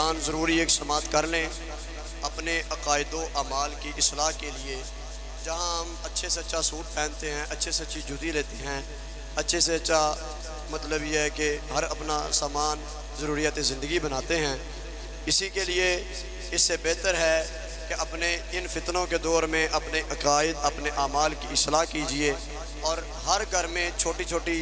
حضران ضروری ایک سماعت کر لیں اپنے عقائد و اعمال کی اصلاح کے لیے۔ جہاں ہم اچھے سے اچھا سوٹ پہنتے ہیں، اچھے سے اچھی جوتی لیتے ہیں، اچھے سے اچھا مطلب یہ ہے کہ ہر اپنا سامان ضروریات زندگی بناتے ہیں، اسی کے لیے اس سے بہتر ہے کہ اپنے ان فتنوں کے دور میں اپنے عقائد اپنے اعمال کی اصلاح کیجئے، اور ہر گھر میں چھوٹی چھوٹی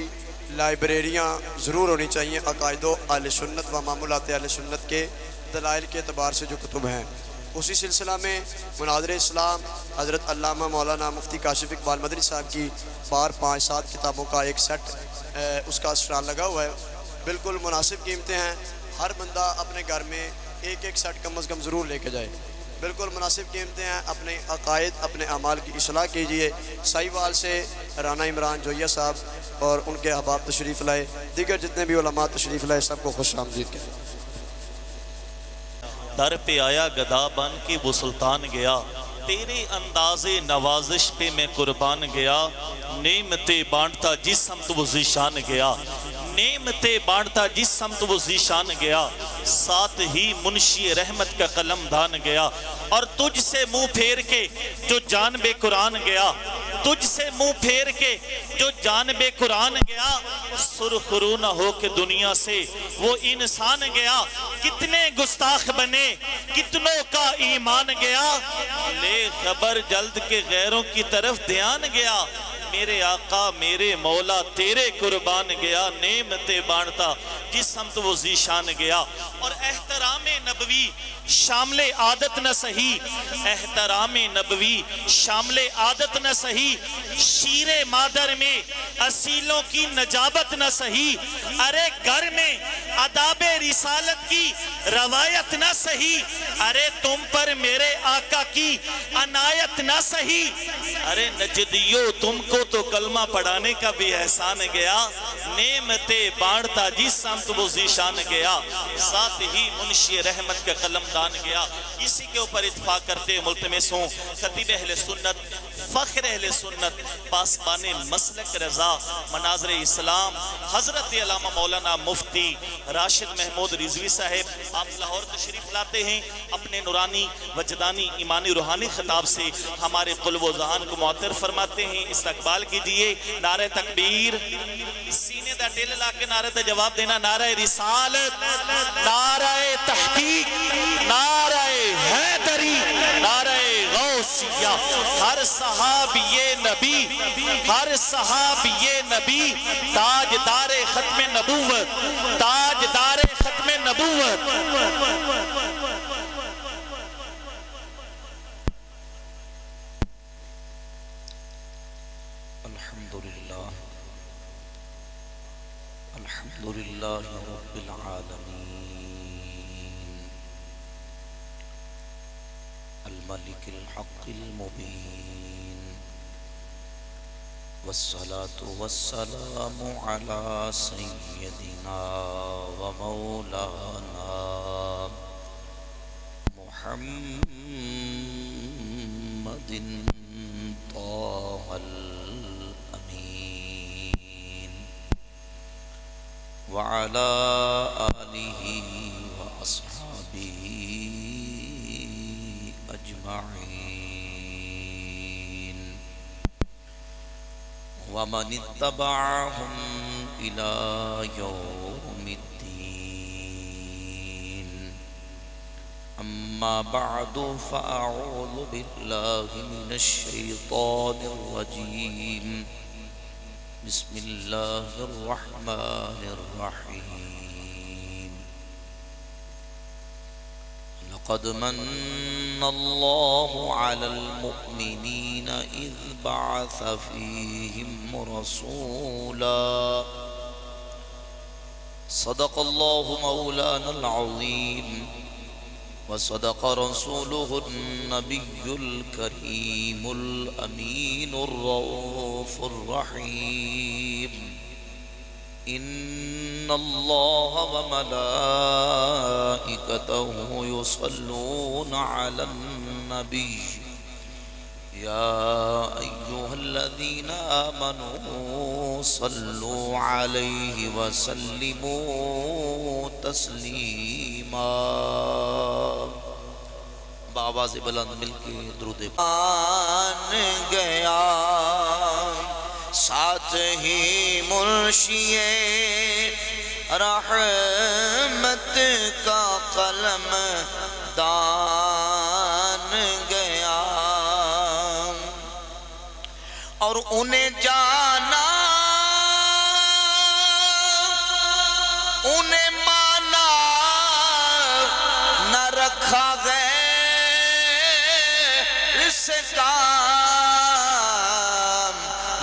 لائبریریاں ضرور ہونی چاہیے عقائد و اہل سنت و معمولات اہل سنت کے دلائل کے اعتبار سے جو کتب ہیں۔ اسی سلسلہ میں مناظر اسلام حضرت علامہ مولانا مفتی کاشف اقبال مدنی صاحب کی 5-7 کتابوں کا ایک سیٹ اس کا اسٹال لگا ہوا ہے، بالکل مناسب قیمتیں ہیں، ہر بندہ اپنے گھر میں ایک سیٹ کم از کم ضرور لے کے جائے، بالکل مناسب قیمتیں ہیں۔ اپنے عقائد اپنے اعمال کی اصلاح کیجئے۔ سائی وال سے رانا عمران جویہ صاحب اور ان کے احباب تشریف لائے، دیگر جتنے بھی علماء تشریف لائے، سب کو خوش آمدید کہتے ہیں۔ در پہ آیا گدا بن کے وہ سلطان گیا، تیرے انداز نوازش پہ میں قربان گیا، نعمتیں بانٹتا جس سمت وہ ذیشان گیا، نعمتیں بانٹتا جس سمت وہ ذیشان گیا، ساتھ ہی منشی رحمت کا قلم دان گیا، اور تجھ سے منہ پھیر کے جو جانب قرآن گیا، تجھ سے منہ پھیر کے جو جانب قرآن گیا، سرخ رو نہ ہو کے دنیا سے وہ انسان گیا، کتنے گستاخ بنے کتنوں کا ایمان گیا، لے خبر جلد کے غیروں کی طرف دھیان گیا، میرے آقا میرے مولا تیرے قربان گیا، نعمتیں بانٹتا جس سمت وہ ذیشان گیا۔ اور احترام نبوی شامل عادت نہ سہی، احترام نبوی شامل عادت نہ سہی، شیر مادر میں اصیلوں کی نجابت نہ سہی، ارے گھر میں آداب رسالت کی روایت نہ سہی، ارے تم پر میرے آقا کی عنایت نہ سہی، ارے نجدیو تم کو تو کلمہ پڑھانے کا بھی احسان گیا، نعمتیں بانٹتا جس سمت وہ ذیشان گیا، ساتھ ہی منشی رحمت کا قلم دان گیا۔ اسی کے اوپر اتفاق کرتے ملتمس ہوں خطیب اہل سنت فخر اہل سنت پاسبان مسلک رضا مناظر اسلام حضرت علامہ مولانا مفتی راشد محمود رضوی صاحب، آپ لاہور تشریف لاتے ہیں، اپنے نورانی وجدانی ایمانی روحانی خطاب سے ہمارے قلب و ذہان کو معطر فرماتے ہیں۔ استقبال کیجئے، نعرہ تکبیر، سینے دا ٹیل لا کے نعرہ دا جواب دینا، نعرہ رسالت، نعرہ تحقیق، نعرہ حیدری، نعرہ غوثیہ، ہر صحابی نبی، ہر صحابی نبی تاجدار ختم نبوت، تاجدار ختم نبوت۔ الحمدللہ رب العالمین الملک الحق المبین والصلاة والسلام علی سیدنا و مولانا محمد طه وعلى آله وأصحابه أجمعين ومن اتبعهم إلى يوم الدين، أما بعد فأعوذ بالله من الشيطان الرجيم، بسم الله الرحمن الرحيم، لقد من الله على المؤمنين إذ بعث فيهم رسولا، صدق الله مولانا العظيم وصدق رسوله النبي الكريم الأمين الرؤوف الرحيم، إن الله وملائكته يصلون على النبي، يا أيها الذين آمنوا صلوا عليه وسلموا تسليما، آواز بلند مل کے درود آن گیا ساتھ ہی منشی رحمت کا قلم دان گیا اور انہیں جانا انہیں مانا نہ رکھا غیر سے کام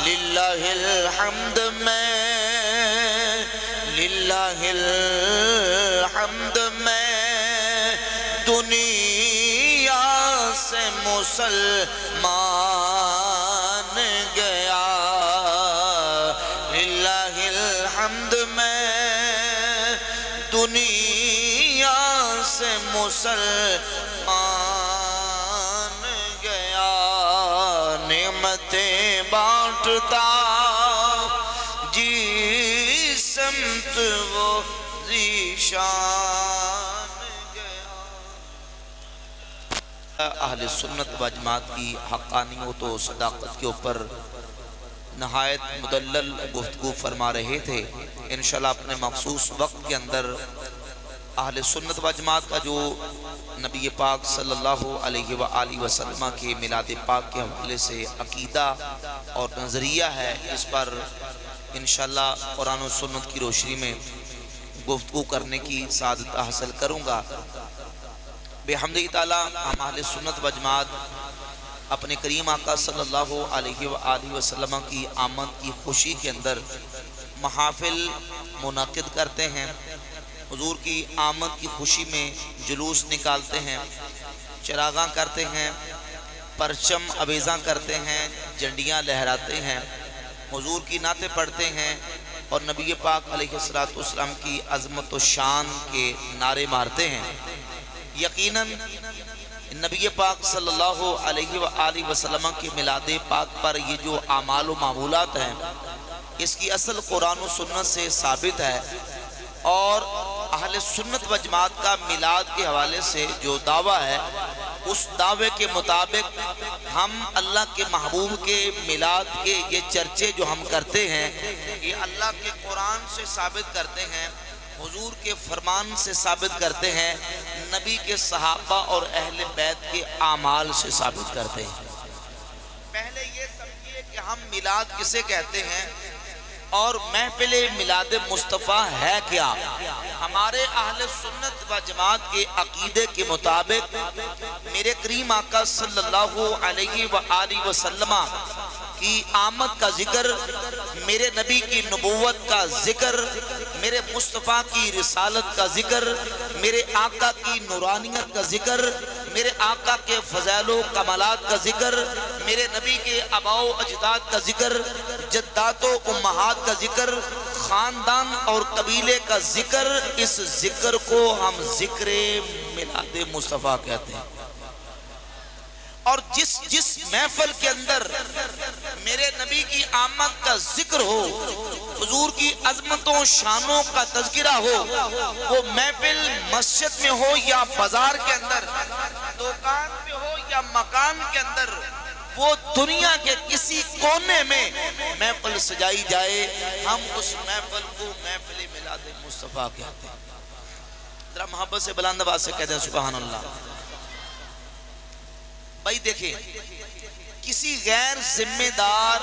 للہ الحمد میں للہ الحمد میں دنیا سے مسلمان گیا للہ الحمد میں دنیا سے مسلمان گیا نعمتیں بانٹتا جی سمت وہ ذیشان گیا۔ اہل سنت و جماعت کی حقانیت و صداقت کے اوپر نہایت مدلل گفتگو فرما رہے تھے۔ انشاءاللہ اپنے مخصوص وقت کے اندر اہل سنت و جماعت کا جو نبی پاک صلی اللہ علیہ وآلہ وسلم کے میلاد پاک کے حوالے سے عقیدہ اور نظریہ ہے، اس پر انشاءاللہ قرآن و سنت کی روشنی میں گفتگو کرنے کی سعادت حاصل کروں گا۔ بحمدہ تعالی ہم اہل سنت و جماعت اپنے کریم آقا صلی اللہ علیہ وآلہ وسلم کی آمد کی خوشی کے اندر محافل منعقد کرتے ہیں، حضور کی آمد کی خوشی میں جلوس نکالتے ہیں، چراغاں کرتے ہیں، پرچم آویزاں کرتے ہیں، جھنڈیاں لہراتے ہیں، حضور کی نعتیں پڑھتے ہیں اور نبی پاک علیہ السلام کی عظمت و شان کے نعرے مارتے ہیں۔ یقیناً نبی پاک صلی اللہ علیہ وآلہ وسلم کے میلاد پاک پر یہ جو اعمال و معمولات ہیں، اس کی اصل قرآن و سنت سے ثابت ہے، اور اہل سنت و جماعت کا میلاد کے حوالے سے جو دعویٰ ہے، اس دعوے کے مطابق ہم اللہ کے محبوب کے میلاد کے یہ چرچے جو ہم کرتے ہیں، یہ اللہ کے قرآن سے ثابت کرتے ہیں، حضور کے فرمان سے ثابت کرتے ہیں، نبی کے صحابہ اور اہل بیت کے اعمال سے ثابت کرتے ہیں۔ پہلے یہ سمجھیے کہ ہم میلاد کسے کہتے ہیں اور محفل میلاد مصطفیٰ ہے کیا۔ ہمارے اہل سنت و جماعت کے عقیدے کے مطابق میرے کریم آقا صلی اللہ علیہ وآلہ وسلم کی آمد کا ذکر، میرے نبی کی نبوت کا ذکر، میرے مصطفیٰ کی رسالت کا ذکر، میرے آقا کی نورانیت کا ذکر، میرے آقا کے فضائل و کمالات کا ذکر، میرے نبی کے آباء و اجداد کا ذکر، جدات و امہات کا ذکر، خاندان اور قبیلے کا ذکر، اس ذکر کو ہم ذکر میلاد مصطفیٰ کہتے ہیں۔ اور جس محفل کے اندر میرے نبی کی آمد کا ذکر ہو، حضور کی عظمتوں شانوں کا تذکرہ ہو، وہ محفل مسجد میں ہو یا بازار کے اندر، دکان پہ ہو یا مکان کے اندر، وہ دنیا کے کسی کونے میں محفل سجائی جائے، ہم اس محفل کو محفل میلاد مصطفیٰ کہتے ہیں۔ ذرا محبت سے بلند آواز سے کہتے ہیں سبحان اللہ۔ بھائی دیکھیں، کسی غیر ذمہ دار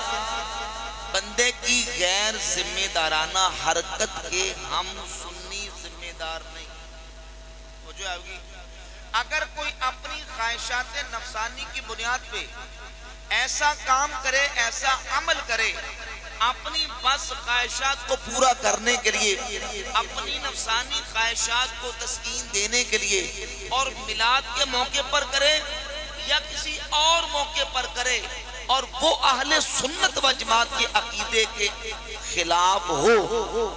بندے کی غیر ذمہ دارانہ حرکت کے ہم سنی ذمہ دار نہیں۔ وہ جو ہے اگر کوئی اپنی خواہشات نفسانی کی بنیاد پہ ایسا کام کرے، ایسا عمل کرے، اپنی بس خواہشات کو پورا کرنے کے لیے، اپنی نفسانی خواہشات کو تسکین دینے کے لیے، اور میلاد کے موقع پر کرے یا کسی اور موقع پر کرے، اور وہ اہل سنت و جماعت کے عقیدے کے خلاف ہو،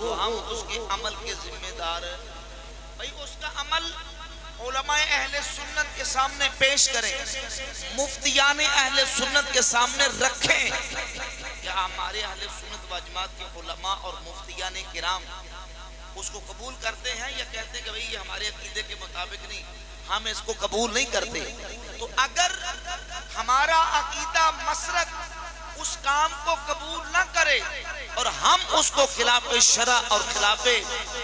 تو ہم اس کے عمل کے ذمہ دار ہیں۔ بھائی اس کا عمل علماء اہل سنت کے سامنے پیش کریں، مفتیان اہل سنت کے سامنے رکھیں۔ کیا ہمارے اہل سنت و جماعت کے علماء اور مفتیان کرام اس کو قبول کرتے ہیں یا کہتے ہیں کہ بھئی یہ ہمارے میرے عقیدے کے مطابق نہیں، ہم اس کو قبول نہیں کرتے. تو اگر ہمارا عقیدہ مسلک اس کام کو قبول نہ کرے اور ہم اس کو خلاف شرع اور خلاف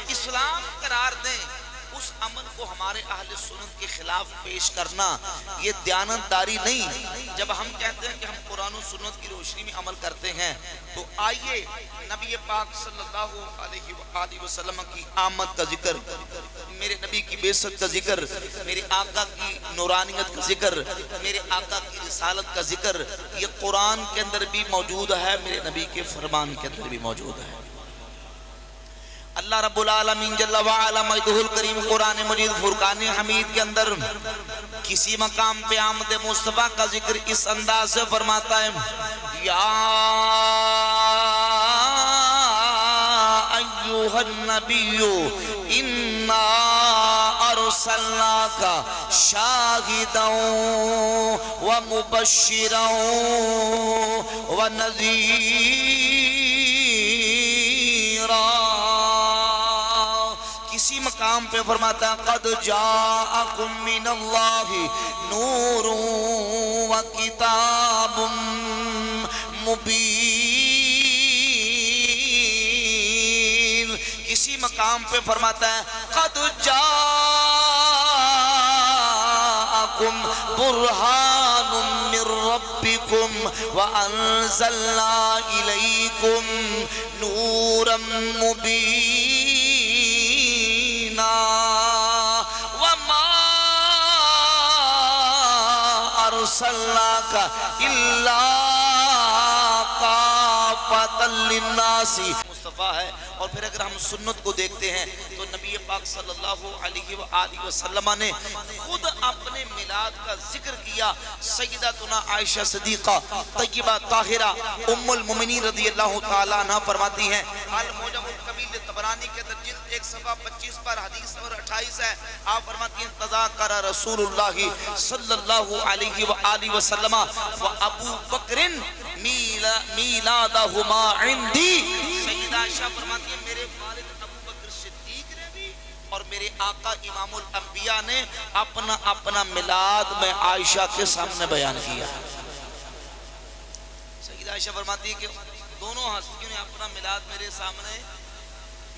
اسلام قرار دیں، اس عمل کو ہمارے اہل سنت کے خلاف پیش کرنا یہ دیانتداری نہیں. جب ہم کہتے ہیں کہ ہم قرآن و سنت کی روشنی میں عمل کرتے ہیں تو آئیے نبی پاک صلی اللہ علیہ وآلہ وسلم کی آمد کا ذکر، میرے نبی کی بعثت کا ذکر، میرے آقا کی نورانیت کا ذکر، میرے آقا کی رسالت کا ذکر، یہ قرآن کے اندر بھی موجود ہے، میرے نبی کے فرمان کے اندر بھی موجود ہے. اللہ رب العالمین جل وعلا مجدہ الکریم قرآن مجید فرقان حمید کے اندر کسی مقام پہ آمد مصطفیٰ کا ذکر اس انداز سے فرماتا ہے، یا ایوہ النبی انا ارسلناک شاہدا ومبشرا ونذیرا. کسی مقام پہ فرماتا ہے قد جاءکم من اللہ نور و کتاب مبین. کسی مقام پہ فرماتا ہے قد جاءکم برہان من ربکم وانزلنا الیکم نورا مبینا وما ارسلناک الا کافۃ للناس. مصطفیٰ ہے. اور پھر اگر ہم سنت کو دیکھتے ہیں تو نبی پاک صلی اللہ علیہ وآلہ وسلم نے خود اپنے میلاد کا ذکر کیا. سیدتنا عائشہ صدیقہ طیبہ طاہرہ ام المومنین رضی اللہ تعالیٰ عنہ فرماتی ہیں، المعجم الکبیر طبرانی کے اندر جلد 1 صفحہ 25 پر حدیث نمبر 28 ہے. آپ فرماتی ہیں تذاکر رسول اللہ صلی اللہ علیہ وآلہ وسلم و ابو بکر میلادہما عندی. سیدہ عائشہ فرماتی ہیں میرے والد ابو بکر صدیق نے بھی اور میرے آقا امام الانبیاء نے اپنا میلاد میں عائشہ کے سامنے بیان کیا. سیدہ عائشہ فرماتی ہے کہ دونوں ہستیوں نے اپنا میلاد میرے سامنے،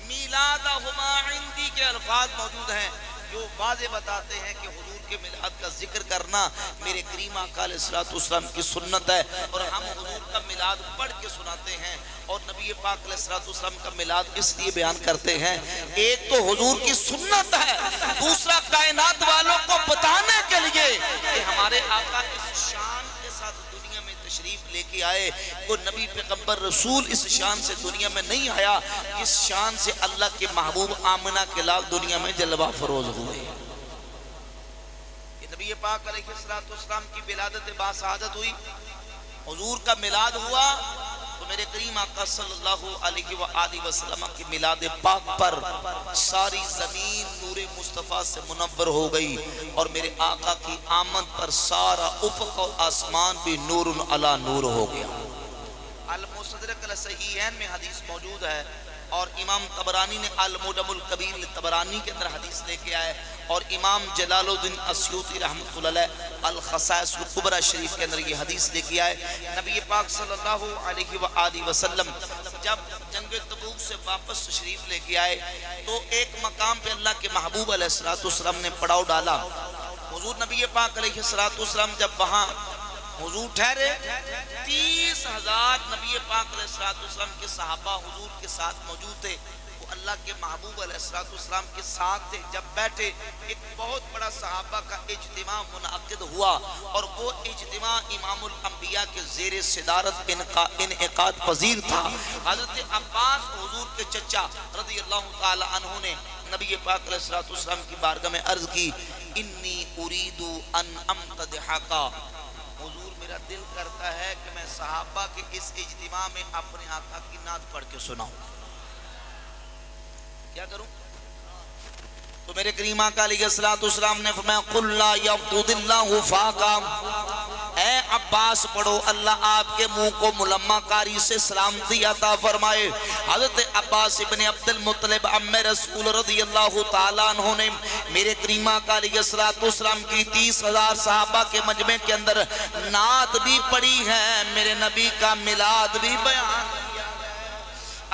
میلادہما عندی کے الفاظ موجود ہیں جو واضح بتاتے ہیں کہ حضور کے میلاد کا ذکر کرنا میرے کریم آقا علیہ السلام کی سنت ہے، اور ہم حضور کا میلاد پڑھ کے سناتے ہیں اور نبی پاک علیہ السلام کا میلاد اس لیے بیان کرتے ہیں. ایک تو حضور کی سنت ہے، دوسرا کائنات والوں کو بتانے کے لیے کہ ہمارے آقا اس شان کے ساتھ دنیا میں تشریف لے کے آئے. کوئی نبی پیغمبر رسول اس شان سے دنیا میں نہیں آیا جس شان سے اللہ کے محبوب آمنہ کے لال دنیا میں جلوہ فروز ہوئے. نبی پاک علیہ السلام کی ولادت باسعادت ہوئی، حضور کا میلاد ہوا تو میرے کریم آقا صلی اللہ علیہ وآلہ وسلم کی میلاد پاک پر ساری زمین نور مصطفیٰ سے منور ہو گئی اور میرے آقا کی آمد پر سارا افق و آسمان بھی نور علی نور ہو گیا. المستدرک الصحیحین میں حدیث موجود ہے اور امام طبرانی نے المعجم الکبیر طبرانی کے اندر حدیث لے کے آئے اور امام جلال الدین السیوطی رحمۃ اللہ علیہ الخصائص الکبریٰ شریف کے اندر یہ حدیث لے کے آئے. نبی پاک صلی اللہ علیہ وآلہ وسلم جب جنگ تبوک سے واپس تشریف لے کے آئے تو ایک مقام پہ اللہ کے محبوب علیہ السلام نے پڑاؤ ڈالا. حضور نبی پاک علیہ السلام جب وہاں حضور ٹھہرے 30,000 نبی پاک علیہ السلام کے صحابہ حضور کے ساتھ موجود تھے. وہ اللہ کے محبوب علیہ السلام کے ساتھ تھے. جب بیٹھے ایک بہت بڑا صحابہ کا اجتماع منعقد ہوا اور وہ اجتماع امام الانبیاء کے زیر صدارت انعقاد پذیر تھا. حضرت عباس حضور کے چچا رضی اللہ تعالی عنہ نے نبی پاک علیہ السلام کی بارگاہ میں عرض کی، انی اريد ان امتدحک، حضور میرا دل کرتا ہے کہ میں صحابہ کے اس اجتماع میں اپنے آقا کی نعت پڑھ کے سناؤں. کیا کروں؟ تو میرے کریم آقا علیہ السلام نے فرمایا قل لا یبغض اللہ فاقا، اے عباس پڑھو اللہ آپ کے منہ کو ملمہ کاری سے سلامتی عطا فرمائے۔ حضرت عباس ابن عبد المطلب عم رسول رضی اللہ تعالیٰ عنہ نے میرے کریم آقا علیہ السلام کی 30,000 صحابہ کے مجمع کے اندر نعت بھی پڑھی ہے، میرے نبی کا میلاد بھی بیان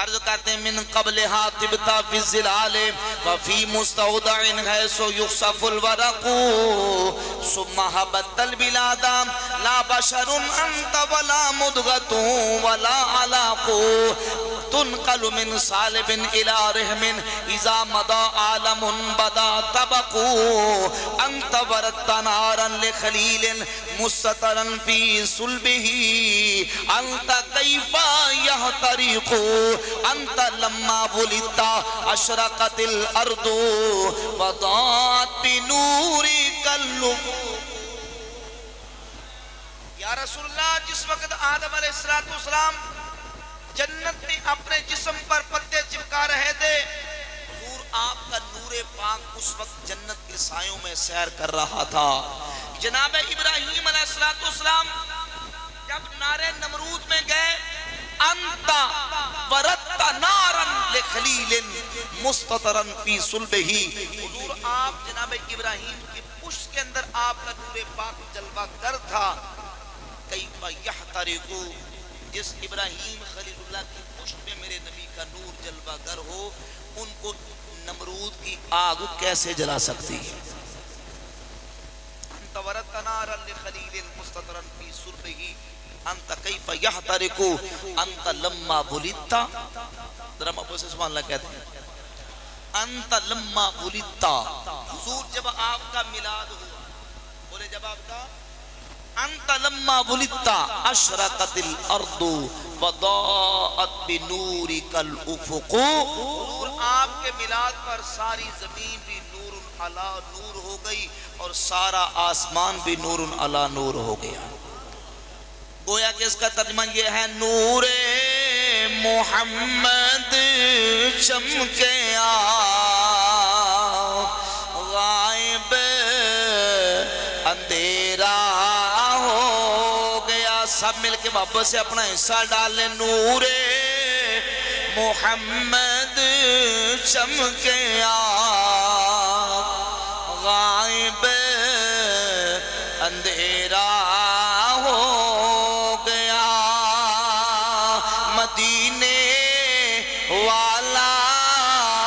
عرض کرتے ہیں من قبلها طبتا فی الزلال وفی مستودع حیث یخصف الورق ثم حبت البلاد لا بشر انت ولا مدغت ولا علاق تنقل من صالب الى رحم اذا مضى عالم بدا طبق انت وردت نارا لخلیل مستترا فی صلبه انت کیف یحترق انت لما ولدت اشرقت الارض وضاءت بنورك الافق۔ یا رسول اللہ جس وقت آدم علیہ السلام جنت میں اپنے جسم پر پتے چپکا رہے تھے، حضور آپ کا نور پاک اس وقت جنت کے سایوں میں سیر کر رہا تھا۔ جناب ابراہیم علیہ السلام جب نارے نمرود میں گئے، انتا وردت نارا لخلیل مستترا فی صلبہ، حضور آپ جناب ابراہیم کی پشت کے اندر آپ کا نور پاک جلوہ گر تھا۔ کیف یحترق، جس ابراہیم خلیل اللہ کی پشت میں میرے نبی کا نور جلوہ گر ہو، ان کو نمرود کی آگ کیسے جلا سکتی ہے؟ انت وردت نارا لخلیل مستترا فی صلبہ انت کیف یحترق انت لما ولدت، ذرا محبت سے سبحان اللہ کہتے ہیں، انت لما ولدت، حضور جب آپ کا میلاد ہوا، بولے جب آپ کا، انت لما ولدت اشرقت الارض وضاءت بنورک الافق، حضور آپ کے میلاد پر ساری زمین بھی نور علی نور ہو گئی اور سارا آسمان بھی نور علی نور ہو گیا۔ گویا کہ اس کا ترجمہ یہ ہے، نور محمد چمکے غائب اندھیرا ہو گیا۔ سب مل کے محبت سے اپنا حصہ ڈال لیں، نور محمد چمکے غائب اندھیرا ہو گیا، مدینے والا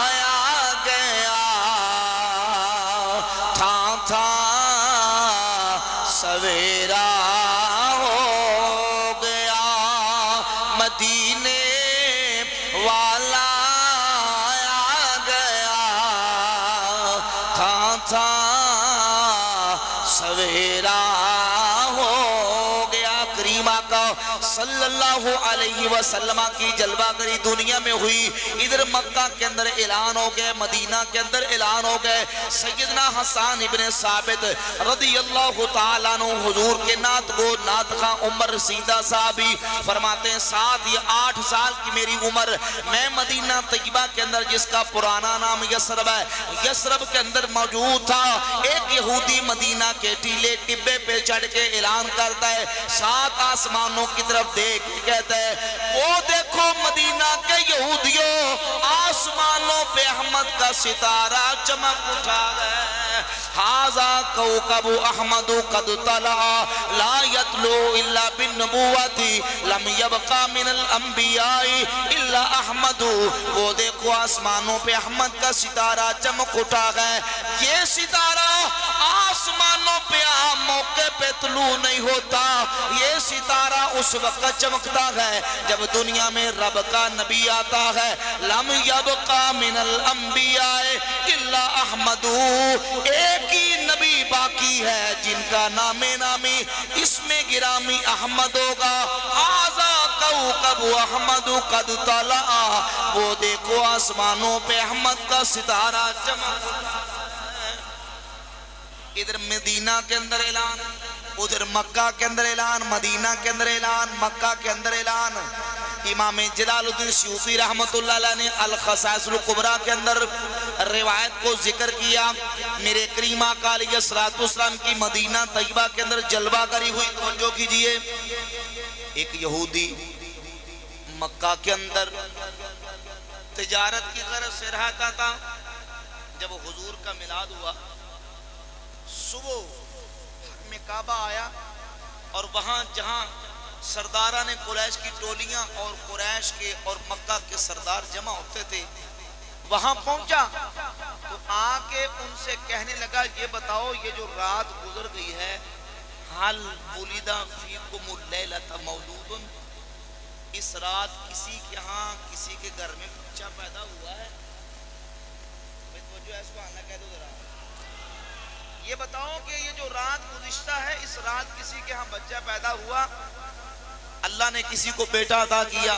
آیا گیا، تھا تھا سویرا ہو گیا، مدینے والا آیا گیا، تھا تھا سویرا ہو گیا۔ کریم آقا صلی اللہ علیہ وسلم کی جلوہ گری دنیا میں ہوئی، ادھر مکہ کے اندر اعلان ہو گئے، مدینہ کے اندر اعلان ہو گئے۔ سیدنا حسان ابن ثابت رضی اللہ تعالیٰ عنہ حضور کے نعت گو نعت خواں عمر رسیدہ صحابی فرماتے ہیں 7 یا 8 سال کی میری عمر، میں مدینہ طیبہ کے اندر جس کا پرانا نام یثرب ہے، یثرب کے اندر موجود تھا۔ ایک یہودی مدینہ کے ٹیلے ٹبے پہ چڑھ کے اعلان کرتا ہے، 7 آسمانوں کی طرف دیکھ کے کہتا ہے، وہ دیکھو مدینہ کے یہودیوں، آسمانوں پہ احمد کا ستارہ چمک اٹھا ہے، ھذا کوكب احمد قد طلع لا يطلع الا بالنبوۃ لم يبقى من الانبیاء الا احمد۔ وہ دیکھو آسمانوں پہ احمد کا ستارہ چمک اٹھا ہے، یہ ستارہ آسمانوں پہ عام موقع پہ طلوع نہیں ہوتا، یہ ستارہ اس وقت چمکتا ہے جب دنیا میں رب کا نبی آتا ہے۔ لم یبقى من الانبیاء الا احمد، ایک ہی نبی باقی ہے جن کا نام نامی اسم گرامی احمد ہوگا۔ ھذا کوكب احمد قد طلع، وہ دیکھو آسمانوں پہ احمد کا ستارہ چمکتا ہے۔ ادھر مدینہ کے اندر اعلان، ادھر مکہ کے اندر اعلان، مدینہ کے اندر اعلان، مکہ کے اندر اعلان۔ امام جلال الدین سیوطی رحمت اللہ علیہ نے الخصائص الکبریٰ کے اندر روایت کو ذکر کیا. میرے کریم آقا علیہ السلام کی مدینہ طیبہ کے اندر جلوہ گری ہوئی. توجہ کیجئے، ایک یہودی مکہ کے اندر تجارت کی غرض سے رہتا تھا. جب حضور کا میلاد ہوا، صبح میں کعبہ آیا اور وہاں جہاں سرداران قریش کی ٹولیاں اور قریش کے اور مکہ کے سردار جمع ہوتے تھے، وہاں پہنچا تو آ کے ان سے کہنے لگا یہ بتاؤ یہ جو رات گزر گئی ہے، حل ولدہ فیکم اللیلۃ مولود، اس رات کسی کے ہاں کسی کے گھر میں بچہ پیدا ہوا ہے؟ جو ایسا آنا کہہ دو ذرا، یہ بتاؤ کہ یہ جو رات گزشتہ ہے اس رات کسی کے ہاں بچہ پیدا ہوا؟ اللہ نے کسی کو بیٹا عطا کیا.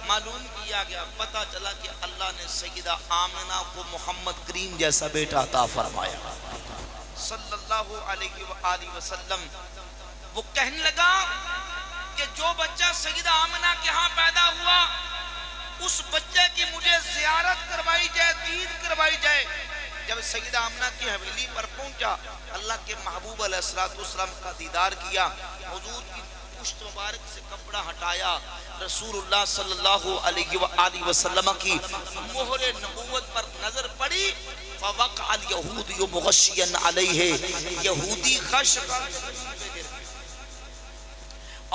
معلوم کیا گیا، پتہ چلا کہ اللہ نے سیدہ آمنہ کو محمد کریم جیسا بیٹا عطا فرمایا صلی اللہ علیہ وآلہ وسلم. وہ کہنے لگا کہ جو بچہ سیدہ آمنہ کے ہاں پیدا ہوا اس بچے کی مجھے زیارت کروائی جائے، دید کروائی جائے. جب سیدہ آمنہ کی حویلی پر پہنچا، اللہ کے محبوب علیہ السلام کا دیدار کیا. حضور کی پشت مبارک سے کپڑا ہٹایا، رسول اللہ صلی اللہ علیہ وآلہ وسلم کی مہر نبوت پر نظر پڑی. فوقع الیہودی مغشیا علیہ، یہودی خشک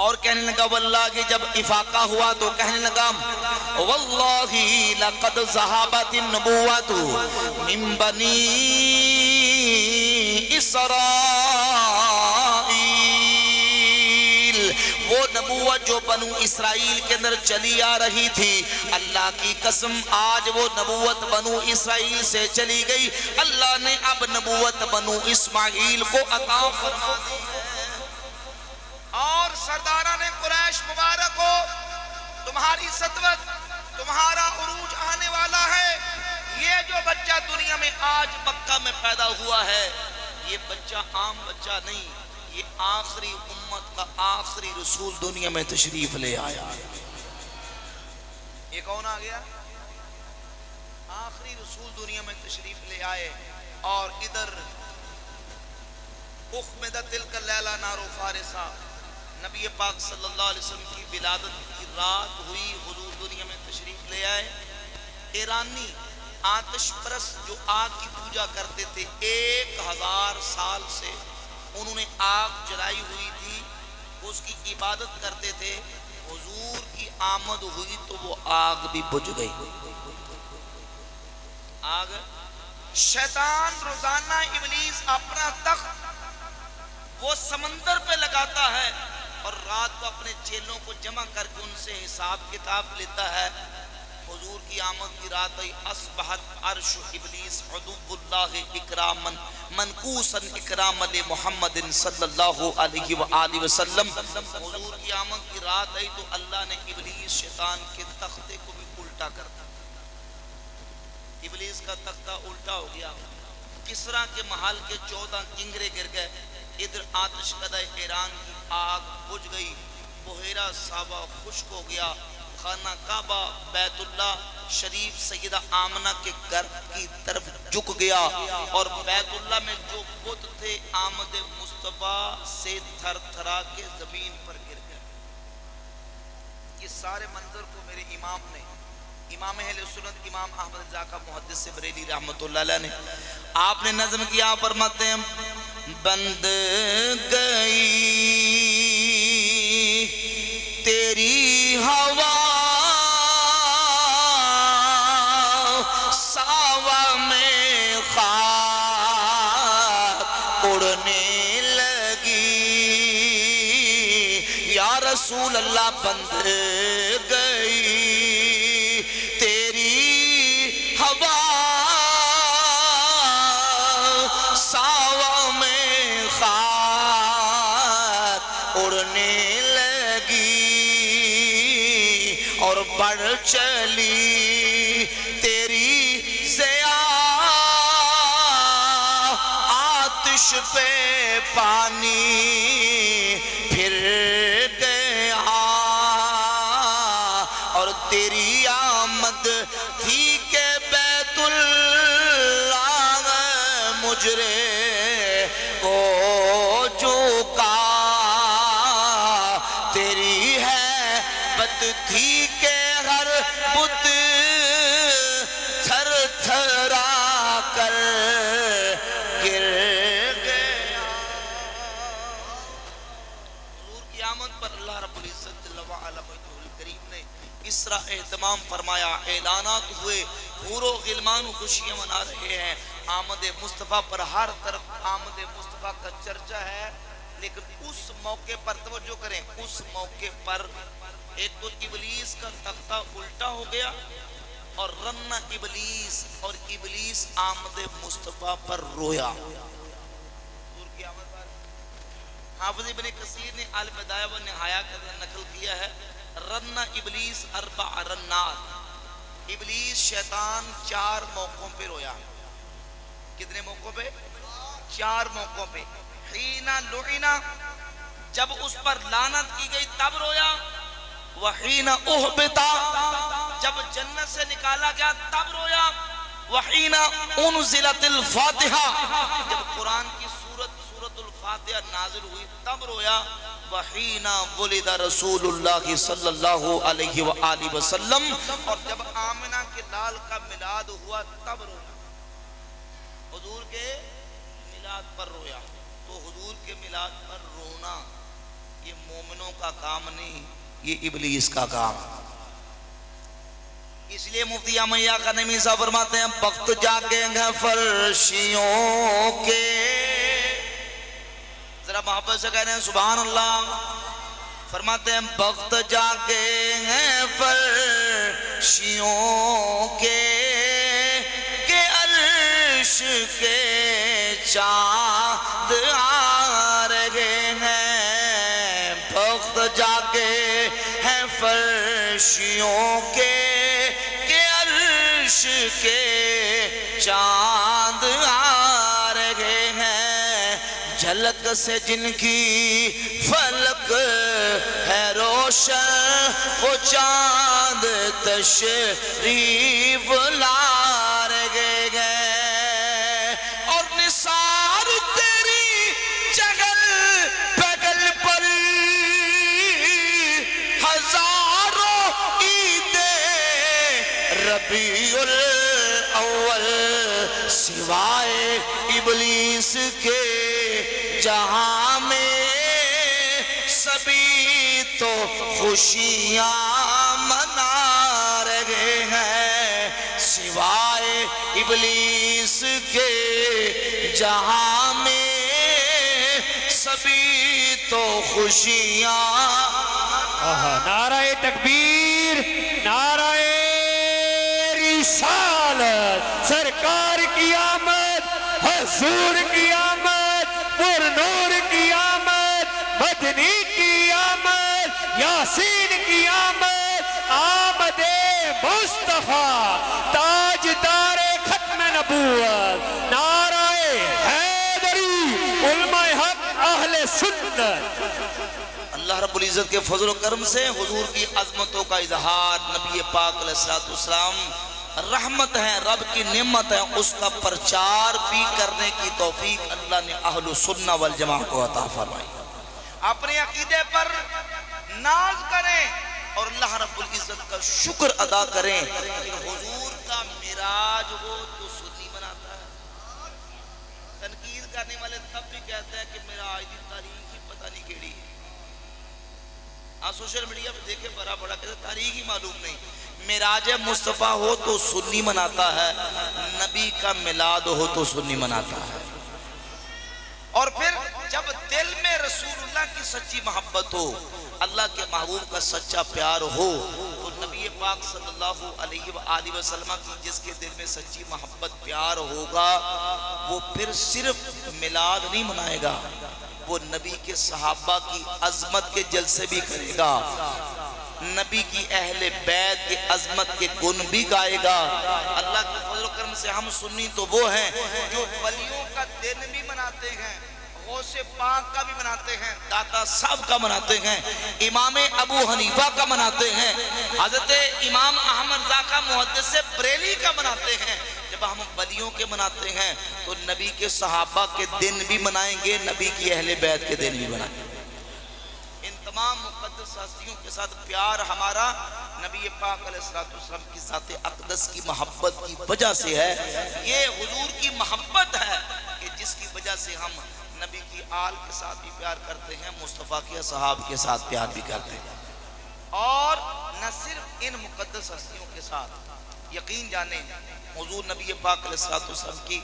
اور کہنے لگا واللہ کہ جب افاقہ ہوا تو کہنے لگا واللہ لقد ذہبت النبوۃ من بنی اسرائیل، وہ نبوت جو بنو اسرائیل کے اندر چلی آ رہی تھی، اللہ کی قسم آج وہ نبوت بنو اسرائیل سے چلی گئی. اللہ نے اب نبوت بنو اسماعیل کو عطا فرما دی. اور سرداران قریش مبارک ہو، تمہاری سطوت، تمہارا عروج آنے والا ہے. یہ جو بچہ دنیا میں آج مکہ میں پیدا ہوا ہے، یہ بچہ عام بچہ نہیں، یہ آخری امت کا آخری رسول دنیا میں تشریف لے آیا. یہ کون آ گیا؟ آخری رسول دنیا میں تشریف لے آئے. اور ادھر اخمدت تلک اللیلہ نار فارسہ، نبی پاک صلی اللہ علیہ وسلم کی ولادت کی رات ہوئی، حضور دنیا میں تشریف لے آئے. ایرانی آتش پرست جو آگ کی پوجا کرتے تھے، 1000 سال سے انہوں نے آگ جلائی ہوئی تھی، اس کی عبادت کرتے تھے. حضور کی آمد ہوئی تو وہ آگ بھی بجھ گئی. آگ، شیطان روزانہ ابلیس اپنا تخت وہ سمندر پہ لگاتا ہے اور رات کو اپنے چیلوں کو جمع کر کے ان سے حساب کتاب لیتا ہے. حضور کی آمد کی رات آئی، اصبحت عرش ابلیس عدو اللہ اکراما منقوسا اکراما لمحمد صلی اللہ علیہ وآلہ وسلم. حضور کی آمد کی رات آئی تو اللہ نے ابلیس شیطان کے تختے کو بھی الٹا کر دیا. ابلیس کا تختہ الٹا ہو گیا. کسرا کے محل کے 14 کنگرے گر گئے. ادھر آتش کدہ ایران کی آگ بجھ گئی. بحیرہ صحابہ خشک ہو گیا. خانہ کعبہ بیت اللہ شریف سیدہ آمنہ کے گھر کی طرف جھک گیا اور بیت اللہ میں جو بت تھے آمد مصطفیٰ سے تھر تھرا کے زمین پر گر گئے. یہ سارے منظر کو میرے امام نے، امام اہل سنت امام احمد رضا کا محدث بریلی رحمت اللہ علیہ نے، آپ نے نظم کیا، فرماتے ہیں بند گئی تیری ہوا ساوا میں خاک اڑنے لگی، یا رسول اللہ بند گئی تیری ہوا ساوا میں خاک اڑنے لگی اور بڑھ چلی تیری ضیا آتش پہ پانی پھر گیا مجرے کو جھکا، تیری ہے بت تھی کہ ہر بت تھر تھرا کر گر گیا۔ حضور کی آمد پر اللہ رب العزت جل وعلا مجدہ الکریم نے اس طرح اہتمام فرمایا، اعلانات ہوئے، حور و غلمان خوشیاں منا رہے ہیں۔ آمد مصطفیٰ پر ہر طرف آمد مصطفیٰ کا چرچا ہے، لیکن اس موقع پر توجہ کریں، اس موقع پر ایک تو ابلیس کا تختہ الٹا ہو گیا اور رن ابلیس، اور ابلیس آمد مصطفیٰ پر رویا۔ حضور کی آمد پر حافظ ابن کثیر نے البدایہ و نہایہ کا نقل کیا ہے، رن ابلیس اربع رنات، ابلیس شیطان 4 موقعوں پہ رویا۔ کتنے موقعوں پہ؟ 4 موقعوں پہ۔ حین لعنا، جب اس پر لعنت کی گئی تب رویا، وحین احبتا، جب جنت سے نکالا گیا تب رویا، وحین انزلت الفاتحہ، جب قرآن کی سورت الفاتحہ نازل ہوئی تب رویا، وحین ولد رسول اللہ صلی اللہ علیہ وآلہ وسلم، اور جب آمنہ کے لال کا میلاد ہوا تب رویا، حضور کے میلاد پر رویا۔ تو حضور کے میلاد پر رونا یہ مومنوں کا کام نہیں، یہ ابلیس کا کام۔ اس لیے مفتی امیہ کا نمی صاحب فرماتے ہیں، وقت جاگیں گے فرشیوں کے، ذرا محبت سے کہہ رہے ہیں سبحان اللہ، فرماتے ہیں وقت جاگیں گے فرشیوں کے، کہ عرش کے چاند آ رہے ہیں، وقت جاگے ہیں فرشیوں کے، کہ عرش کے چاند آ رہے ہیں، جھلک سے جن کی فلک ہے روشن، وہ چاند تشریف لا رہے ہیں، اور نثار تیری جگل پگل پر ہزاروں عید ربیع الاول، سوائے ابلیس کے جہاں میں سبھی تو خوشیاں منا رہے ہیں، سوائے ابلیس کے جہاں میں سبھی تو خوشیاں۔ نعرہ تکبیر، نعرہ رسالت، سرکار کی آمد، حضور کی آمد، پر نور کی آمد، مدنی کی آمد، یاسین کی آمد، آمد مصطفیٰ تاجدار ختم نبوت، نعرہ حیدری، علماء حق اہل سنت۔ اللہ رب العزت کے فضل و کرم سے حضور کی عظمتوں کا اظہار، نبی پاک علیہ السلام رحمت ہے، رب کی نعمت ہے، اس کا پرچار بھی کرنے کی توفیق اللہ نے اہل سنہ والجماعت کو عطا فرمائی۔ اپنے عقیدے پر ناز کریں اور اللہ رب العزت کا شکر ادا کریں کہ حضور کا معراج ہو تو سنی مناتا ہے۔ تنقید کرنے والے تب بھی کہتے ہیں کہ معراج کی تاریخ ہی پتہ نہیں کیڑی ہے، آپ سوشل میڈیا پہ دیکھیں بڑا بڑا کہتے ہیں تاریخ ہی معلوم نہیں۔ معراج مصطفیٰ ہو تو سنی مناتا ہے، نبی کا میلاد ہو تو سنی مناتا ہے۔ اور پھر جب دل میں رسول اللہ کی سچی محبت ہو، اللہ کے محبوب کا سچا پیار ہو، تو نبی پاک صلی اللہ علیہ وآلہ وسلم کی جس کے دل میں سچی محبت پیار ہوگا، وہ پھر صرف میلاد نہیں منائے گا، وہ نبی کے صحابہ کی عظمت کے جلسے بھی کرے گا، نبی کی اہل بیت کی عظمت کے گن بھی گائے گا۔ اللہ کے فضل و کرم سے ہم سنی تو وہ ہیں جو ولیوں کا دن بھی مناتے ہیں، غوث پاک کا بھی مناتے ہیں، داتا صاحب کا مناتے ہیں، امام ابو حنیفہ کا مناتے ہیں، حضرت امام احمد رضا کا محدث بریلی کا مناتے ہیں۔ جب جب ہم ولیوں کے مناتے ہیں تو نبی کے صحابہ کے دن بھی منائیں گے، نبی کی اہل بیت کے دن بھی منائیں گے۔ ان تمام مقدس ہستیوں کے ساتھ پیار ہمارا نبی پاک علیہ السلام کی ذات اقدس کی محبت کی وجہ سے ہے۔ یہ حضور کی محبت ہے کہ جس کی وجہ سے ہم نبی کی آل کے ساتھ بھی پیار کرتے ہیں، مصطفیٰ کے صحاب کے ساتھ پیار بھی کرتے ہیں۔ اور نہ صرف ان مقدس ہستیوں کے ساتھ، یقین جانیں حضور نبی پاک علیہ السلام کی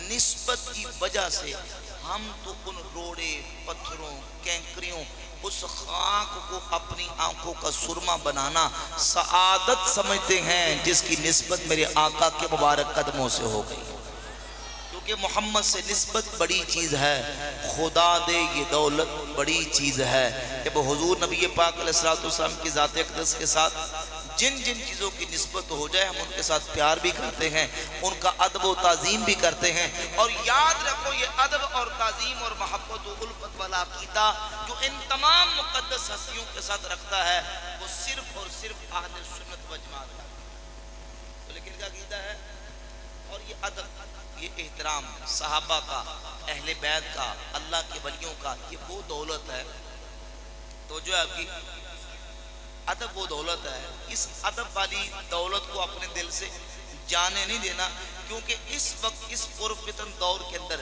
نسبت کی وجہ سے ہم تو ان روڑے پتھروں کینکریوں اس خاک کو اپنی آنکھوں کا سرما بنانا سعادت سمجھتے ہیں جس کی نسبت میرے آقا کے مبارک قدموں سے ہو گئی، کیونکہ محمد سے نسبت بڑی چیز ہے، خدا دے یہ دولت بڑی چیز ہے۔ جب حضور نبی پاک علیہ السلام کی ذات اقدس کے ساتھ جن جن چیزوں کی نسبت ہو جائے ہم ان کے ساتھ پیار بھی کرتے ہیں، ان کا ادب و تعظیم بھی کرتے ہیں۔ اور یاد رکھو یہ ادب اور تعظیم اور محبت و الفت والا عقیدہ جو ان تمام مقدس ہستیوں کے ساتھ رکھتا ہے وہ صرف اور صرف اہل سنت و جماعت کا، لیکن کیا عقیدہ ہے؟ اور یہ ادب، یہ احترام صحابہ کا، اہل بیت کا، اللہ کے ولیوں کا، یہ وہ دولت ہے تو جو آپ کی ادب وہ دولت ہے۔ اس ادب والی دولت کو اپنے دل سے جانے نہیں دینا، کیونکہ اس وقت اس پرفتن دور کے اندر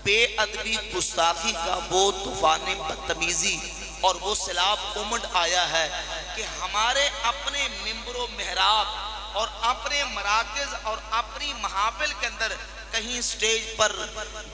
بے ادبی گستاخی کا وہ طوفان بدتمیزی اور وہ سیلاب امڈ آیا ہے کہ ہمارے اپنے ممبر و محراب اور اپنے مراکز اور اپنی محافل کے اندر کہیں سٹیج پر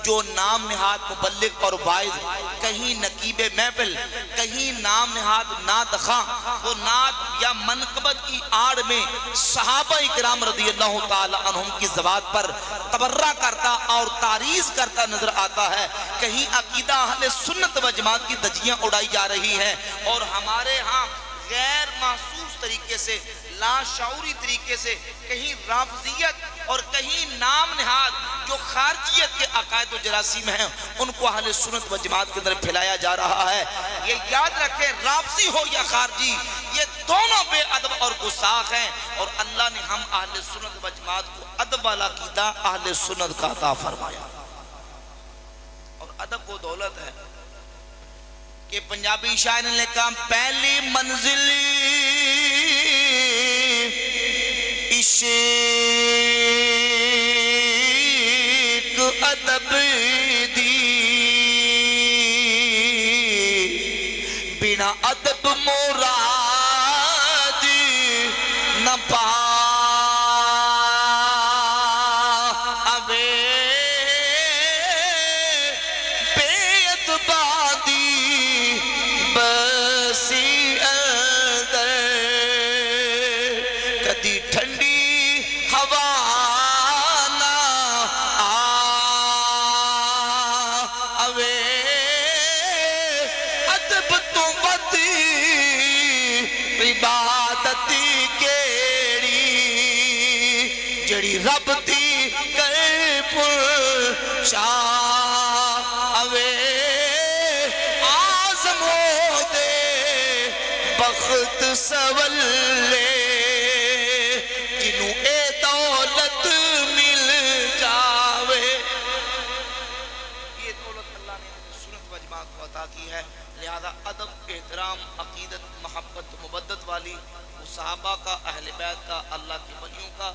جو نام نہاد مبلغ اور واعظ، کہیں نقیب محفل، کہیں نام نہاد نعت خواں، وہ نعت یا منقبت کی آڑ میں صحابہ کرام رضی اللہ تعالی عنہم کی ذوات پر تبرہ کرتا اور تعریض کرتا نظر آتا ہے۔ کہیں عقیدہ اہل سنت و جماعت کی دھجیاں اڑائی جا رہی ہیں اور ہمارے ہاں غیر محسوس طریقے سے، لاشعوری طریقے سے کہیں رافضیت اور کہیں نام نہاد جو خارجیت کے عقائد و جراثیم ہیں ان کو اہل سنت و جماعت کے اندر پھیلایا جا رہا ہے۔ یہ یاد رکھیں، رافضی ہو یا خارجی، یہ دونوں بے ادب اور گستاخ ہیں، اور اللہ نے ہم اہل سنت و جماعت کو ادب والا عقیدہ اہل سنت کا عطا فرمایا۔ اور ادب وہ دولت ہے کہ پنجابی شاعر نے کہا پہلی منزل عشق ادب دی، بنا ادب مراد نہ پاوے، بے ادبادی بسی اندر کدی ٹھنڈی ہوا نہ آوے، ادب تو بدی عبادت کیڑی جڑی رب دی کر پر شاوے، آزم ہو دے بخت سولے جنوں اے دولت مل جاوے۔ یہ دولت اللہ نے سنت و جماعت کو عطا کی ہے، لہذا ادب، احترام، عقیدت، محبت، مبدت والی وہ صحابہ کا، اہل بیت کا، اللہ کے ولیوں کا،